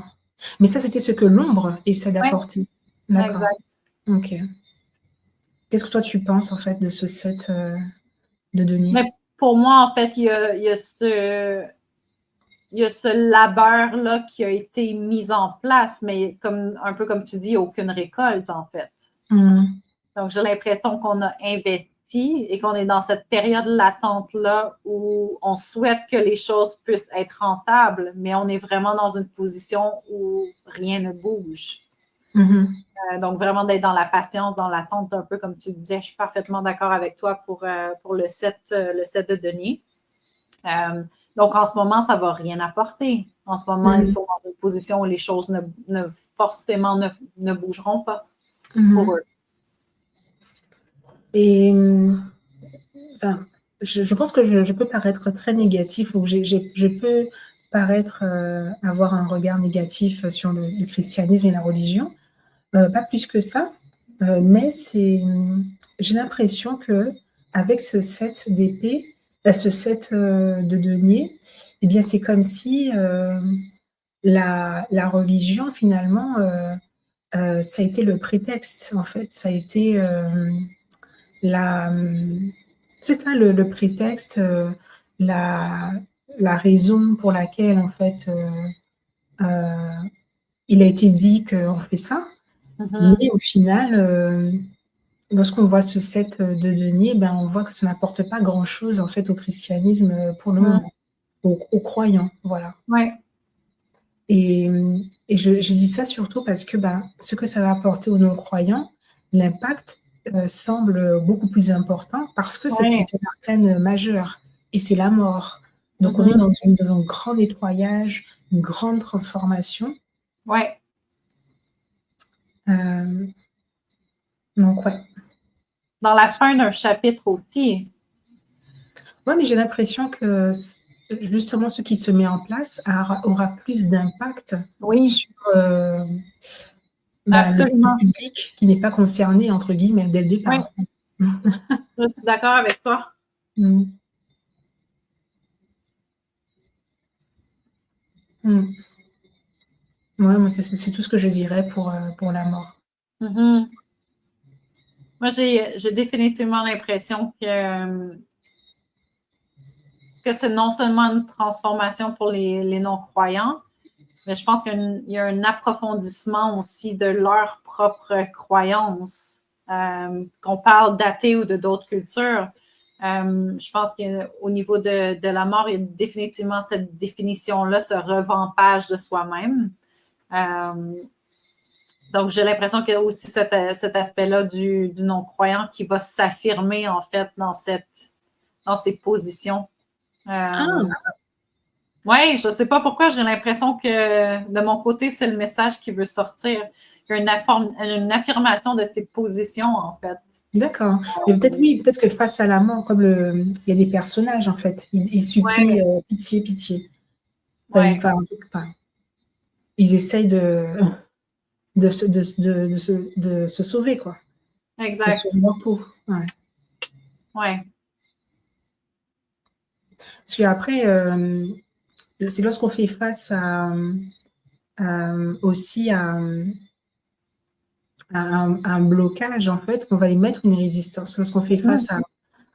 Speaker 1: Mais ça, c'était ce que l'ombre essaie
Speaker 2: Oui,
Speaker 1: d'apporter. D'accord.
Speaker 2: exact.
Speaker 1: OK. Qu'est-ce que toi tu penses, en fait, de ce set, de deniers?
Speaker 2: Mais pour moi, en fait, il y a ce labeur-là qui a été mis en place, mais comme, un peu comme tu dis, aucune récolte, en fait.
Speaker 1: Mmh.
Speaker 2: Donc, j'ai l'impression qu'on a investi et qu'on est dans cette période latente-là où on souhaite que les choses puissent être rentables, mais on est vraiment dans une position où rien ne bouge.
Speaker 1: Mmh.
Speaker 2: Donc, vraiment d'être dans la patience, dans l'attente, un peu comme tu disais. Je suis parfaitement d'accord avec toi pour le set de données. Donc, en ce moment, ça ne va rien apporter. En ce moment, ils
Speaker 1: Mmh.
Speaker 2: sont dans une position où les choses forcément ne bougeront pas pour
Speaker 1: Mmh.
Speaker 2: eux.
Speaker 1: Et enfin, je pense que je peux paraître très négatif ou je peux paraître, avoir un regard négatif sur le christianisme et la religion, pas plus que ça, mais j'ai l'impression qu'avec ce set d'épée, ce set, de deniers et bien, c'est comme si, la religion finalement, ça a été le prétexte en fait. Ça a été, la, c'est ça le prétexte, la la raison pour laquelle en fait, heu, il a été dit qu'on fait ça.
Speaker 2: Mhm.
Speaker 1: Mais au final, lorsqu'on voit ce set, de deniers, ben, on voit que ça n'apporte pas grand-chose en fait au christianisme, pour le
Speaker 2: Mhm.
Speaker 1: moment, aux croyants, voilà.
Speaker 2: Oui.
Speaker 1: Et et je dis ça surtout parce que, ben, ce que ça va apporter aux non-croyants, l'impact, semble, beaucoup plus important parce que
Speaker 2: Oui.
Speaker 1: c'est une arcane majeure et c'est la mort. Donc on est
Speaker 2: Mhm.
Speaker 1: dans un grand nettoyage, une grande transformation,
Speaker 2: Oui.
Speaker 1: hem, donc ouais.
Speaker 2: Dans la fin d'un chapitre aussi.
Speaker 1: Ouais, mais j'ai l'impression que justement ce qui se met en place aura plus d'impact
Speaker 2: Oui,
Speaker 1: sur, le
Speaker 2: absolument.
Speaker 1: public qui n'est pas «concerné» entre guillemets dès le
Speaker 2: Oui,
Speaker 1: départ.
Speaker 2: je suis d'accord avec toi.
Speaker 1: Mmh. Mmh. Ouais, moi c'est tout ce que je dirais pour la mort.
Speaker 2: Mhm. Moi, j'ai définitivement l'impression que c'est non seulement une transformation pour les non-croyants, mais je pense qu'il y a un approfondissement aussi de leurs propres croyances. Qu'on parle d'athées ou de d'autres cultures, je pense qu'au niveau de la mort, il y a définitivement cette définition-là, ce revampage de soi-même. Euh, donc, j'ai l'impression qu'il y a aussi cet aspect-là du non-croyant qui va s'affirmer, en fait, dans ces positions.
Speaker 1: Ah!
Speaker 2: Oui, je ne sais pas pourquoi, j'ai l'impression que de mon côté, c'est le message qui veut sortir. Il y a une affirmation de ses positions, en fait.
Speaker 1: D'accord. Mais peut-être oui, peut-être que face à la mort, comme il y a des personnages en fait, ils
Speaker 2: Ouais,
Speaker 1: supplient pitié, pitié. Enfin,
Speaker 2: ouais,
Speaker 1: enfin, ils essayent de se sauver, quoi, de
Speaker 2: exact.
Speaker 1: sauver leur peau. Ouais.
Speaker 2: Ouais.
Speaker 1: Parce qu'après, c'est lorsqu'on fait face aussi à un blocage, en fait, qu'on va y mettre une résistance. Lorsqu'on fait
Speaker 2: Mhm.
Speaker 1: face à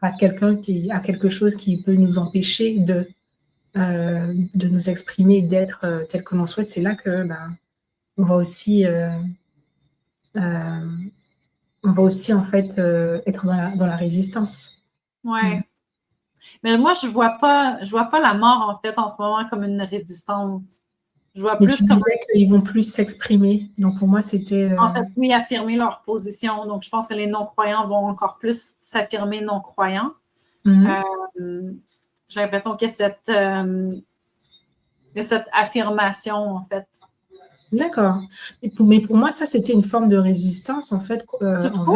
Speaker 1: à quelque chose qui peut nous empêcher de nous exprimer, d'être tel que l'on souhaite, c'est là que ben, on va aussi, euh, on va aussi en fait être dans la résistance. Mm.
Speaker 2: Ouais. Mais moi, je vois pas la mort, en fait, en ce moment, comme une résistance. Je vois
Speaker 1: Mais
Speaker 2: plus
Speaker 1: tu
Speaker 2: comme,
Speaker 1: disais qu'ils vont plus s'exprimer. Donc pour moi, c'était.
Speaker 2: en fait, oui, affirmer leur position. Donc, je pense que les non-croyants vont encore plus s'affirmer non-croyants.
Speaker 1: Mhm.
Speaker 2: Euh, j'ai l'impression qu'il y a cette affirmation, en fait.
Speaker 1: D'accord. Mais pour moi, ça, c'était une forme de résistance, en fait,
Speaker 2: Tu trouves?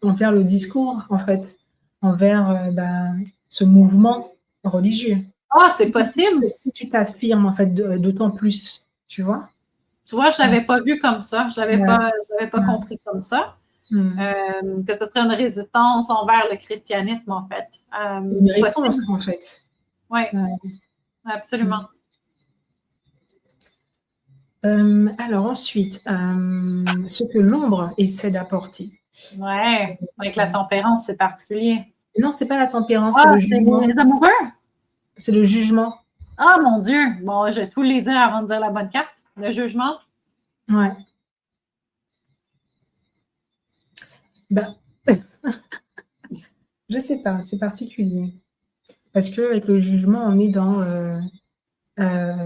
Speaker 1: envers le discours, en fait, envers ben, ce mouvement religieux.
Speaker 2: Ah, c'est
Speaker 1: Si tu si tu
Speaker 2: possible.
Speaker 1: si tu t'affirmes, en fait, d'autant plus, tu vois?
Speaker 2: Tu vois, je
Speaker 1: Ouais,
Speaker 2: l'avais pas vu comme ça.
Speaker 1: ouais,
Speaker 2: Je l'avais pas
Speaker 1: ouais.
Speaker 2: compris comme ça.
Speaker 1: Mmh.
Speaker 2: Que ce serait une résistance envers le christianisme, en fait.
Speaker 1: Une
Speaker 2: Possible.
Speaker 1: réponse, en fait.
Speaker 2: Oui,
Speaker 1: Ouais.
Speaker 2: absolument.
Speaker 1: Mmh. Alors ensuite, ce que l'ombre essaie d'apporter.
Speaker 2: Ouais, avec la
Speaker 1: Mmh.
Speaker 2: tempérance, c'est particulier.
Speaker 1: Non, c'est pas la tempérance, c'est
Speaker 2: Ah,
Speaker 1: le
Speaker 2: c'est
Speaker 1: jugement.
Speaker 2: les amoureux?
Speaker 1: C'est le jugement.
Speaker 2: Ah, mon Dieu! Bon, je vais tous les dire avant de dire la bonne carte. Le jugement.
Speaker 1: Ouais. Ben, je sais pas, c'est particulier. Parce qu'avec le jugement, on est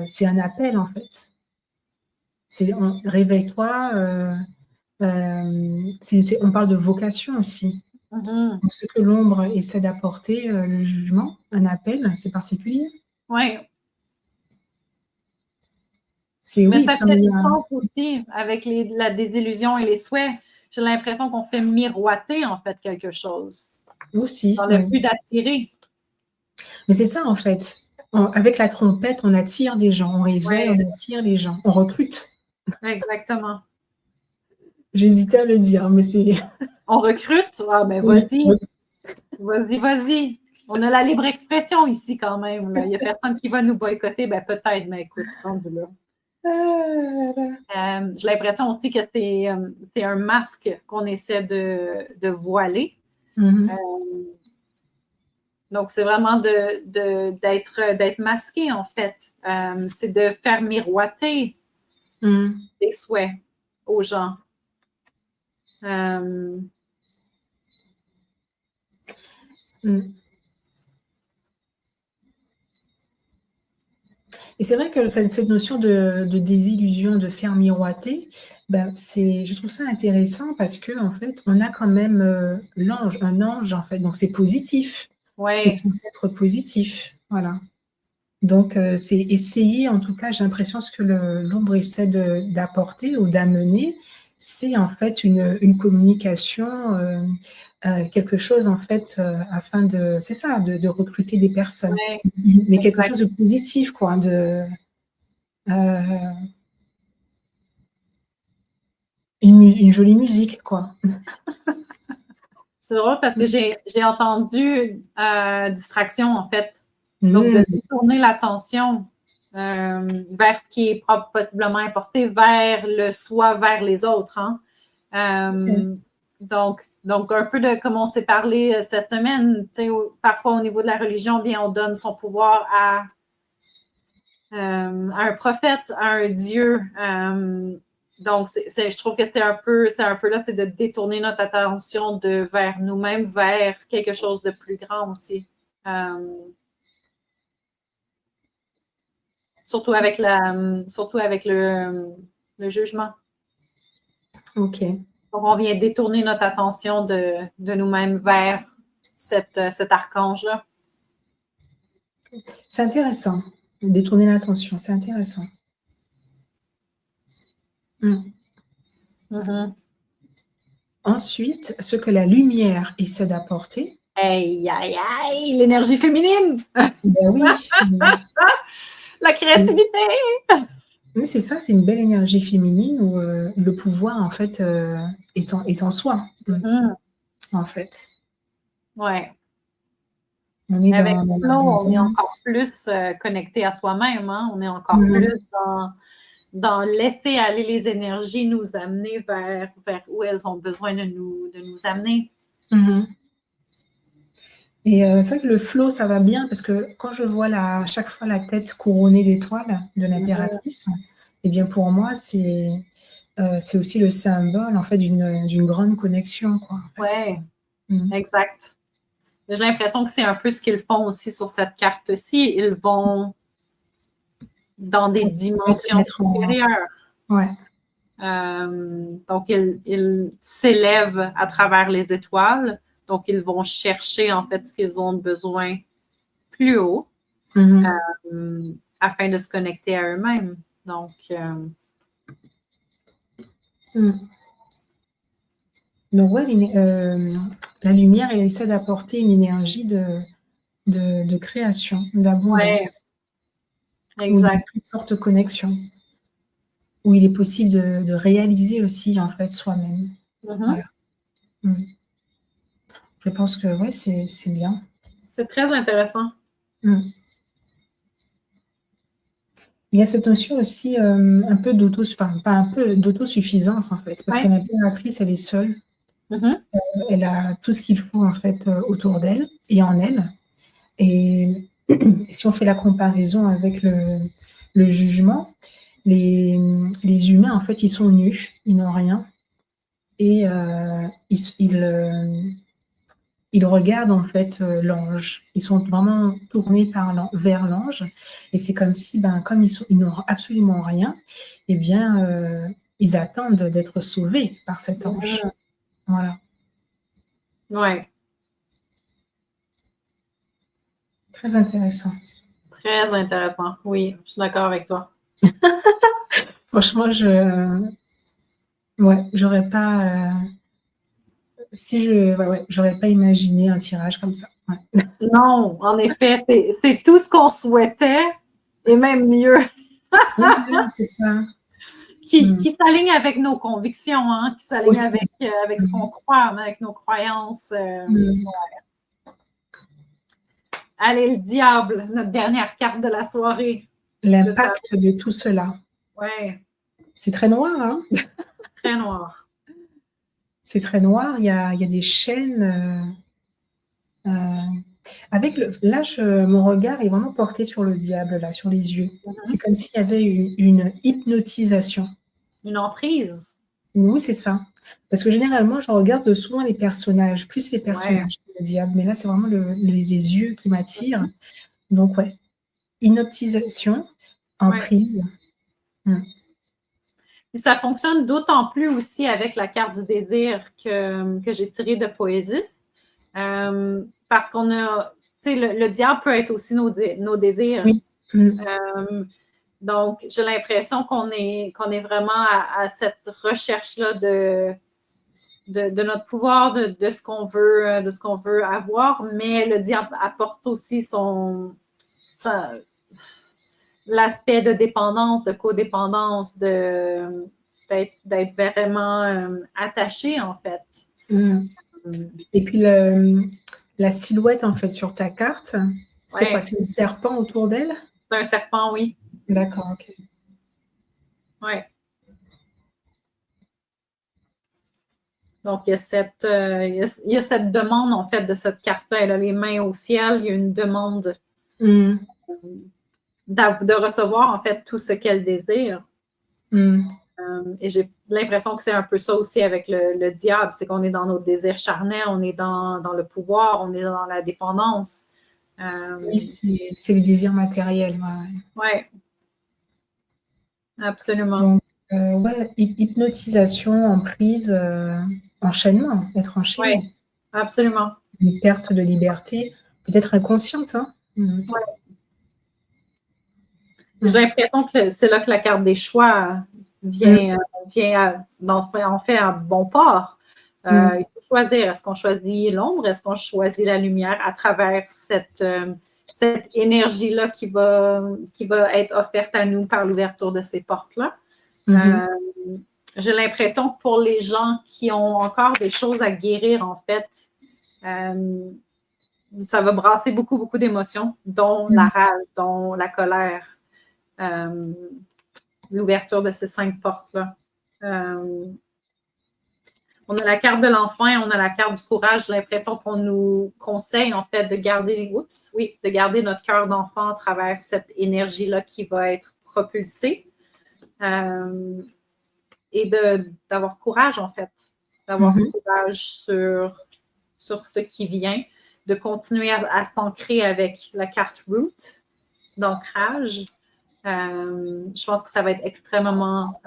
Speaker 1: c'est un appel, en fait. Réveille-toi, on parle de vocation aussi.
Speaker 2: Mhm.
Speaker 1: Donc ce que l'ombre essaie d'apporter, le jugement, un appel, c'est particulier.
Speaker 2: Oui, mais
Speaker 1: Oui,
Speaker 2: ça
Speaker 1: c'est comme
Speaker 2: fait du
Speaker 1: un
Speaker 2: sens aussi avec la désillusion et les souhaits. J'ai l'impression qu'on fait miroiter, en fait, quelque chose
Speaker 1: aussi,
Speaker 2: dans le
Speaker 1: oui.
Speaker 2: but d'attirer.
Speaker 1: Mais c'est ça, en fait. Avec la trompette, on attire des gens, on réveille,
Speaker 2: Oui,
Speaker 1: on attire les gens, on recrute.
Speaker 2: exactement.
Speaker 1: J'hésitais à le dire, mais c'est
Speaker 2: On recrute? Ah, ben
Speaker 1: oui,
Speaker 2: vas-y, vas-y, vas-y. On a la libre expression ici quand même. Là. Il n'y a personne qui va nous boycotter. Ben peut-être, mais écoute, rendu là.
Speaker 1: ah là là.
Speaker 2: J'ai l'impression aussi que c'est un masque qu'on essaie de voiler.
Speaker 1: Mmh
Speaker 2: Euh, donc, c'est vraiment d'être masqué, en fait. C'est de faire miroiter
Speaker 1: Mmh.
Speaker 2: des souhaits aux gens. Euh,
Speaker 1: Mmh. Et c'est vrai que cette notion de désillusion, de faire miroiter, ben, je trouve ça intéressant parce que en fait, on a quand même, un ange, en fait, donc c'est positif. C'est
Speaker 2: ouais,
Speaker 1: censé être positif, voilà. Donc c'est essayer, en tout cas, j'ai l'impression ce que l'ombre essaie d'apporter ou d'amener, c'est en fait une communication, quelque chose en fait, afin c'est ça, de recruter des personnes.
Speaker 2: ouais,
Speaker 1: Mais quelque
Speaker 2: exact.
Speaker 1: chose de positif quoi, heu, une jolie musique quoi.
Speaker 2: C'est drôle parce que j'ai entendu distraction, en fait. Donc, de
Speaker 1: Mmh,
Speaker 2: détourner l'attention vers ce qui est possiblement importé, vers le soi, vers les autres. Hein.
Speaker 1: OK.
Speaker 2: Donc, un peu de comme on s'est parlé cette semaine, parfois au niveau de la religion, bien, on donne son pouvoir à un prophète, à un Dieu. Donc, je trouve que c'est un peu là, c'est de détourner notre attention vers nous-mêmes, vers quelque chose de plus grand aussi. Euh, surtout avec le jugement.
Speaker 1: OK.
Speaker 2: Donc, on vient détourner notre attention de nous-mêmes vers cet archange-là.
Speaker 1: C'est intéressant. Détourner l'attention, c'est intéressant. Mmh.
Speaker 2: Mhm.
Speaker 1: ensuite, ce que la lumière essaie d'apporter.
Speaker 2: Aïe, aïe, aïe, l'énergie féminine,
Speaker 1: Ben oui,
Speaker 2: la
Speaker 1: c'est
Speaker 2: créativité.
Speaker 1: oui, c'est ça, c'est une belle énergie féminine où, le pouvoir en fait, est en soi, en fait.
Speaker 2: Ouais.
Speaker 1: On est
Speaker 2: Avec
Speaker 1: dans
Speaker 2: Flow, on est encore
Speaker 1: l'abondance.
Speaker 2: plus connecté à soi-même, hein? On est encore
Speaker 1: Mmh.
Speaker 2: plus dans laisser aller les énergies nous amener vers où elles ont besoin de nous amener.
Speaker 1: Mmh. Et c'est vrai que le flow, ça va bien parce que quand je vois la chaque fois la tête couronnée d'étoiles de
Speaker 2: Mhm.
Speaker 1: l'impératrice, et bien pour moi, c'est aussi le symbole en fait d'une grande connexion quoi, en fait.
Speaker 2: Ouais,
Speaker 1: Mmh.
Speaker 2: exact. J'ai l'impression que c'est un peu ce qu'ils font aussi sur cette carte-ci. Ils vont dans des
Speaker 1: Ouais, se
Speaker 2: dimensions
Speaker 1: mettre en
Speaker 2: supérieures.
Speaker 1: ouais.
Speaker 2: Donc, ils s'élèvent à travers les étoiles. Donc, ils vont chercher en fait ce qu'ils ont besoin plus haut
Speaker 1: Mmh.
Speaker 2: afin de se connecter à eux-mêmes. Donc,
Speaker 1: Mmh. Donc ouais, la lumière, elle essaie d'apporter une énergie de création,
Speaker 2: ouais,
Speaker 1: d'abondance ou d'une
Speaker 2: exact.
Speaker 1: plus forte connexion, où il est possible de réaliser aussi en fait soi-même.
Speaker 2: Mhm.
Speaker 1: Voilà. Mmh. Je pense que ouais, c'est bien.
Speaker 2: C'est très intéressant.
Speaker 1: Mmh. Il y a cette notion aussi, un peu enfin, pas un peu, d'autosuffisance, en fait, parce que
Speaker 2: Ouais.
Speaker 1: l'impératrice, elle est seule.
Speaker 2: Mhm.
Speaker 1: Elle a tout ce qu'il faut, en fait, autour d'elle et en elle et si on fait la comparaison avec le jugement, les humains, en fait, ils sont nus, ils n'ont rien et ils regardent, en fait, l'ange. Ils sont vraiment tournés vers l'ange et c'est comme si, ben, comme ils n'ont absolument rien et bien, ils attendent d'être sauvés par cet ange.
Speaker 2: Mhm.
Speaker 1: Voilà,
Speaker 2: Ouais,
Speaker 1: très intéressant.
Speaker 2: très intéressant. Oui, je suis d'accord avec toi.
Speaker 1: Franchement, ouais, j'aurais pas, ouais, ouais, j'aurais pas imaginé un tirage comme ça. Ouais.
Speaker 2: Non, en effet, c'est tout ce qu'on souhaitait et même mieux,
Speaker 1: Oui, voilà, c'est ça. Mmh.
Speaker 2: qui s'aligne avec nos convictions, hein, qui s'aligne
Speaker 1: Aussi.
Speaker 2: avec ce qu'on
Speaker 1: Mmh.
Speaker 2: croit, avec nos croyances.
Speaker 1: Mmh.
Speaker 2: Allez, le diable, notre dernière carte de la soirée. Le tableau.
Speaker 1: L'impact de tout cela.
Speaker 2: Ouais,
Speaker 1: C'est très noir, hein?
Speaker 2: très noir.
Speaker 1: C'est très noir, il y a des chaînes, heu, avec mon regard est vraiment porté sur le diable, là, sur les yeux. C'est
Speaker 2: Mhm.
Speaker 1: comme s'il y avait une hypnotisation.
Speaker 2: Une emprise.
Speaker 1: Oui, c'est ça. Parce que généralement, je regarde souvent les personnages, plus les
Speaker 2: Ouais.
Speaker 1: personnages que le diable, mais là, c'est vraiment les yeux qui m'attirent. Donc ouais, hypnotisation,
Speaker 2: Ouais.
Speaker 1: emprise. Mmh.
Speaker 2: Et ça fonctionne d'autant plus aussi avec la carte du désir que j'ai tirée de Poésis. Parce qu'on a, tu sais, le diable peut être aussi nos désirs.
Speaker 1: Oui. Mmh.
Speaker 2: Euh, donc, j'ai l'impression qu'on est vraiment à cette recherche-là de notre pouvoir, de ce qu'on veut avoir, mais le diable apporte aussi l'aspect de dépendance, de codépendance, d'être vraiment attaché, en fait.
Speaker 1: Mmh. Et puis la silhouette, en fait, sur ta carte, c'est quoi?
Speaker 2: Ouais,
Speaker 1: C'est un serpent autour d'elle?
Speaker 2: c'est un serpent, oui.
Speaker 1: D'accord, OK.
Speaker 2: Ouais. Donc, il y a cette demande, en fait, de cette carte-là. Elle a les mains au ciel. Il y a une demande
Speaker 1: Mmh.
Speaker 2: de recevoir, en fait, tout ce qu'elle désire.
Speaker 1: Mmh.
Speaker 2: Et j'ai l'impression que c'est un peu ça aussi avec le diable, c'est qu'on est dans nos désirs charnels, on est dans le pouvoir, on est dans la dépendance.
Speaker 1: Oui, c'est les désirs matériels, ouais, ouais.
Speaker 2: Ouais, absolument.
Speaker 1: Donc ouais, hypnotisation, emprise, enchaînement, être
Speaker 2: Ouais,
Speaker 1: enchaîné.
Speaker 2: absolument.
Speaker 1: Une perte de liberté, peut-être inconsciente, hein? Mmh.
Speaker 2: Ouais. J'ai
Speaker 1: Mmh.
Speaker 2: l'impression que c'est là que la carte des choix
Speaker 1: Mmh.
Speaker 2: vient en fait à bon port. Il faut choisir, est-ce qu'on choisit l'ombre, est-ce qu'on choisit la lumière à travers cette énergie-là qui va être offerte à nous par l'ouverture de ces portes-là. J'ai l'impression que pour les gens qui ont encore des choses à guérir, en fait, ça va brasser beaucoup, beaucoup d'émotions, dont la rage, dont la colère, l'ouverture de ces 5 portes-là. On a la carte de l'enfant et on a la carte du courage. J'ai l'impression qu'on nous conseille, en fait, de garder notre cœur d'enfant à travers cette énergie-là qui va être propulsée. Et d'avoir courage, en fait. D'avoir courage sur ce qui vient, de continuer à s'ancrer avec la carte Root, d'ancrage. Je pense que ça va être extrêmement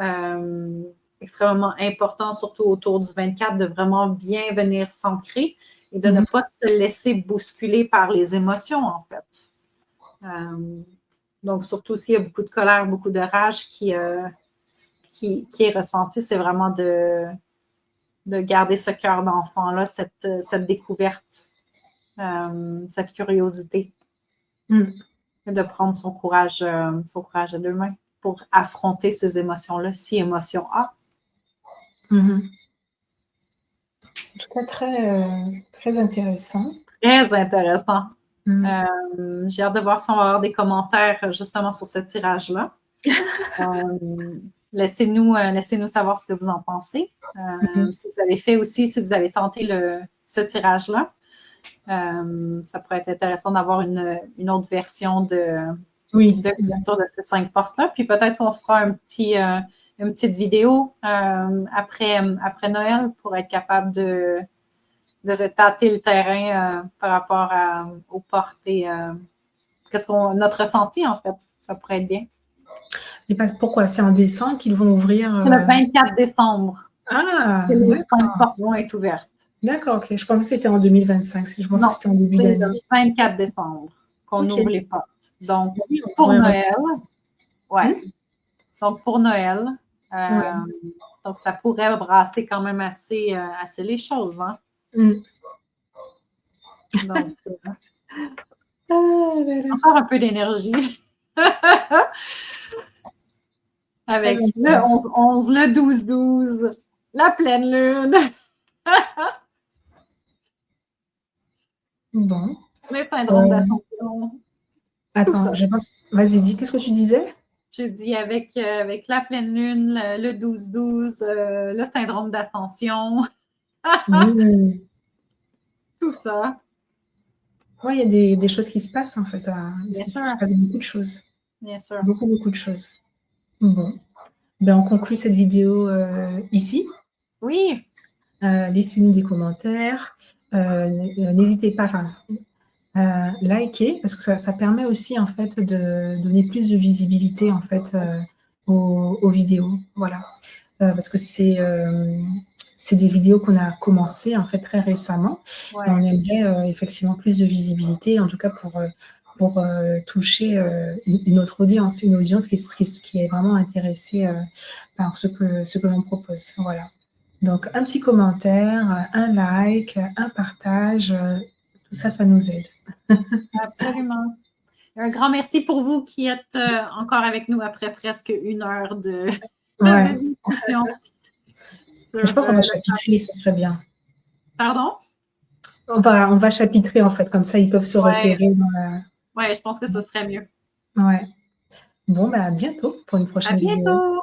Speaker 2: important, surtout autour du 24, de vraiment bien venir s'ancrer et de ne pas se laisser bousculer par les émotions, en fait. Donc, surtout s'il y a beaucoup de colère, beaucoup de rage qui est ressenti, c'est vraiment de garder ce cœur d'enfant-là, cette découverte, cette curiosité. Et de prendre son courage à deux mains pour affronter ces émotions-là, si émotion a.
Speaker 1: En tout cas, très intéressant.
Speaker 2: Très intéressant. J'ai hâte de voir si on va avoir des commentaires justement sur ce tirage-là. Laissez-nous savoir ce que vous en pensez. Si vous avez fait aussi, si vous avez tenté ce tirage-là, ça pourrait être intéressant d'avoir une autre version de l'ouverture de ces 5 portes-là. Puis peut-être qu'on fera une petite vidéo après Noël pour être capable de retâter le terrain par rapport aux portes et notre ressenti, en fait. Ça pourrait être bien.
Speaker 1: Et pourquoi? C'est en décembre qu'ils vont ouvrir?
Speaker 2: C'est le 24 décembre.
Speaker 1: Ah,
Speaker 2: les 5 portes vont être ouvertes.
Speaker 1: D'accord, ok. Je pensais que c'était en 2025. Je pensais que c'était en début d'année.
Speaker 2: Le 24 décembre qu'on ouvre les portes. Donc, pour Noël, Donc, pour Noël, donc ça pourrait brasser quand même assez les choses, hein? Donc, encore un peu d'énergie. Avec le 11-11, le 12-12, la pleine lune.
Speaker 1: Bon.
Speaker 2: Les syndromes d'ascension.
Speaker 1: Attends, je pense. Vas-y, dis, qu'est-ce que tu disais?
Speaker 2: J'ai dit avec la pleine lune, le 12-12, le syndrome d'ascension. Tout ça.
Speaker 1: Oui, il y a des choses qui se passent, en fait. Il se passe beaucoup de choses.
Speaker 2: Bien sûr.
Speaker 1: Beaucoup, beaucoup de choses. Bon. Ben, on conclut cette vidéo ici.
Speaker 2: Oui.
Speaker 1: Laissez-nous des commentaires. N'hésitez pas, liker, parce que ça permet aussi, en fait, de donner plus de visibilité, en fait, aux vidéos. Voilà. Parce que c'est des vidéos qu'on a commencées, en fait, très récemment. Et on aimerait effectivement plus de visibilité, en tout cas pour toucher une autre audience, une audience qui est vraiment intéressée par ce que l'on propose. Voilà. Donc, un petit commentaire, un like, un partage, tout ça, ça nous aide. Absolument.
Speaker 2: Un grand merci pour vous qui êtes encore avec nous après presque 1 heure de discussion.
Speaker 1: Je pense qu'on va chapitrer, ce serait bien.
Speaker 2: Pardon?
Speaker 1: On va chapitrer, en fait, comme ça, ils peuvent se repérer dans la...
Speaker 2: Oui, je pense que ce serait mieux.
Speaker 1: Ouais. Bon, à bientôt pour une prochaine vidéo.
Speaker 2: À bientôt!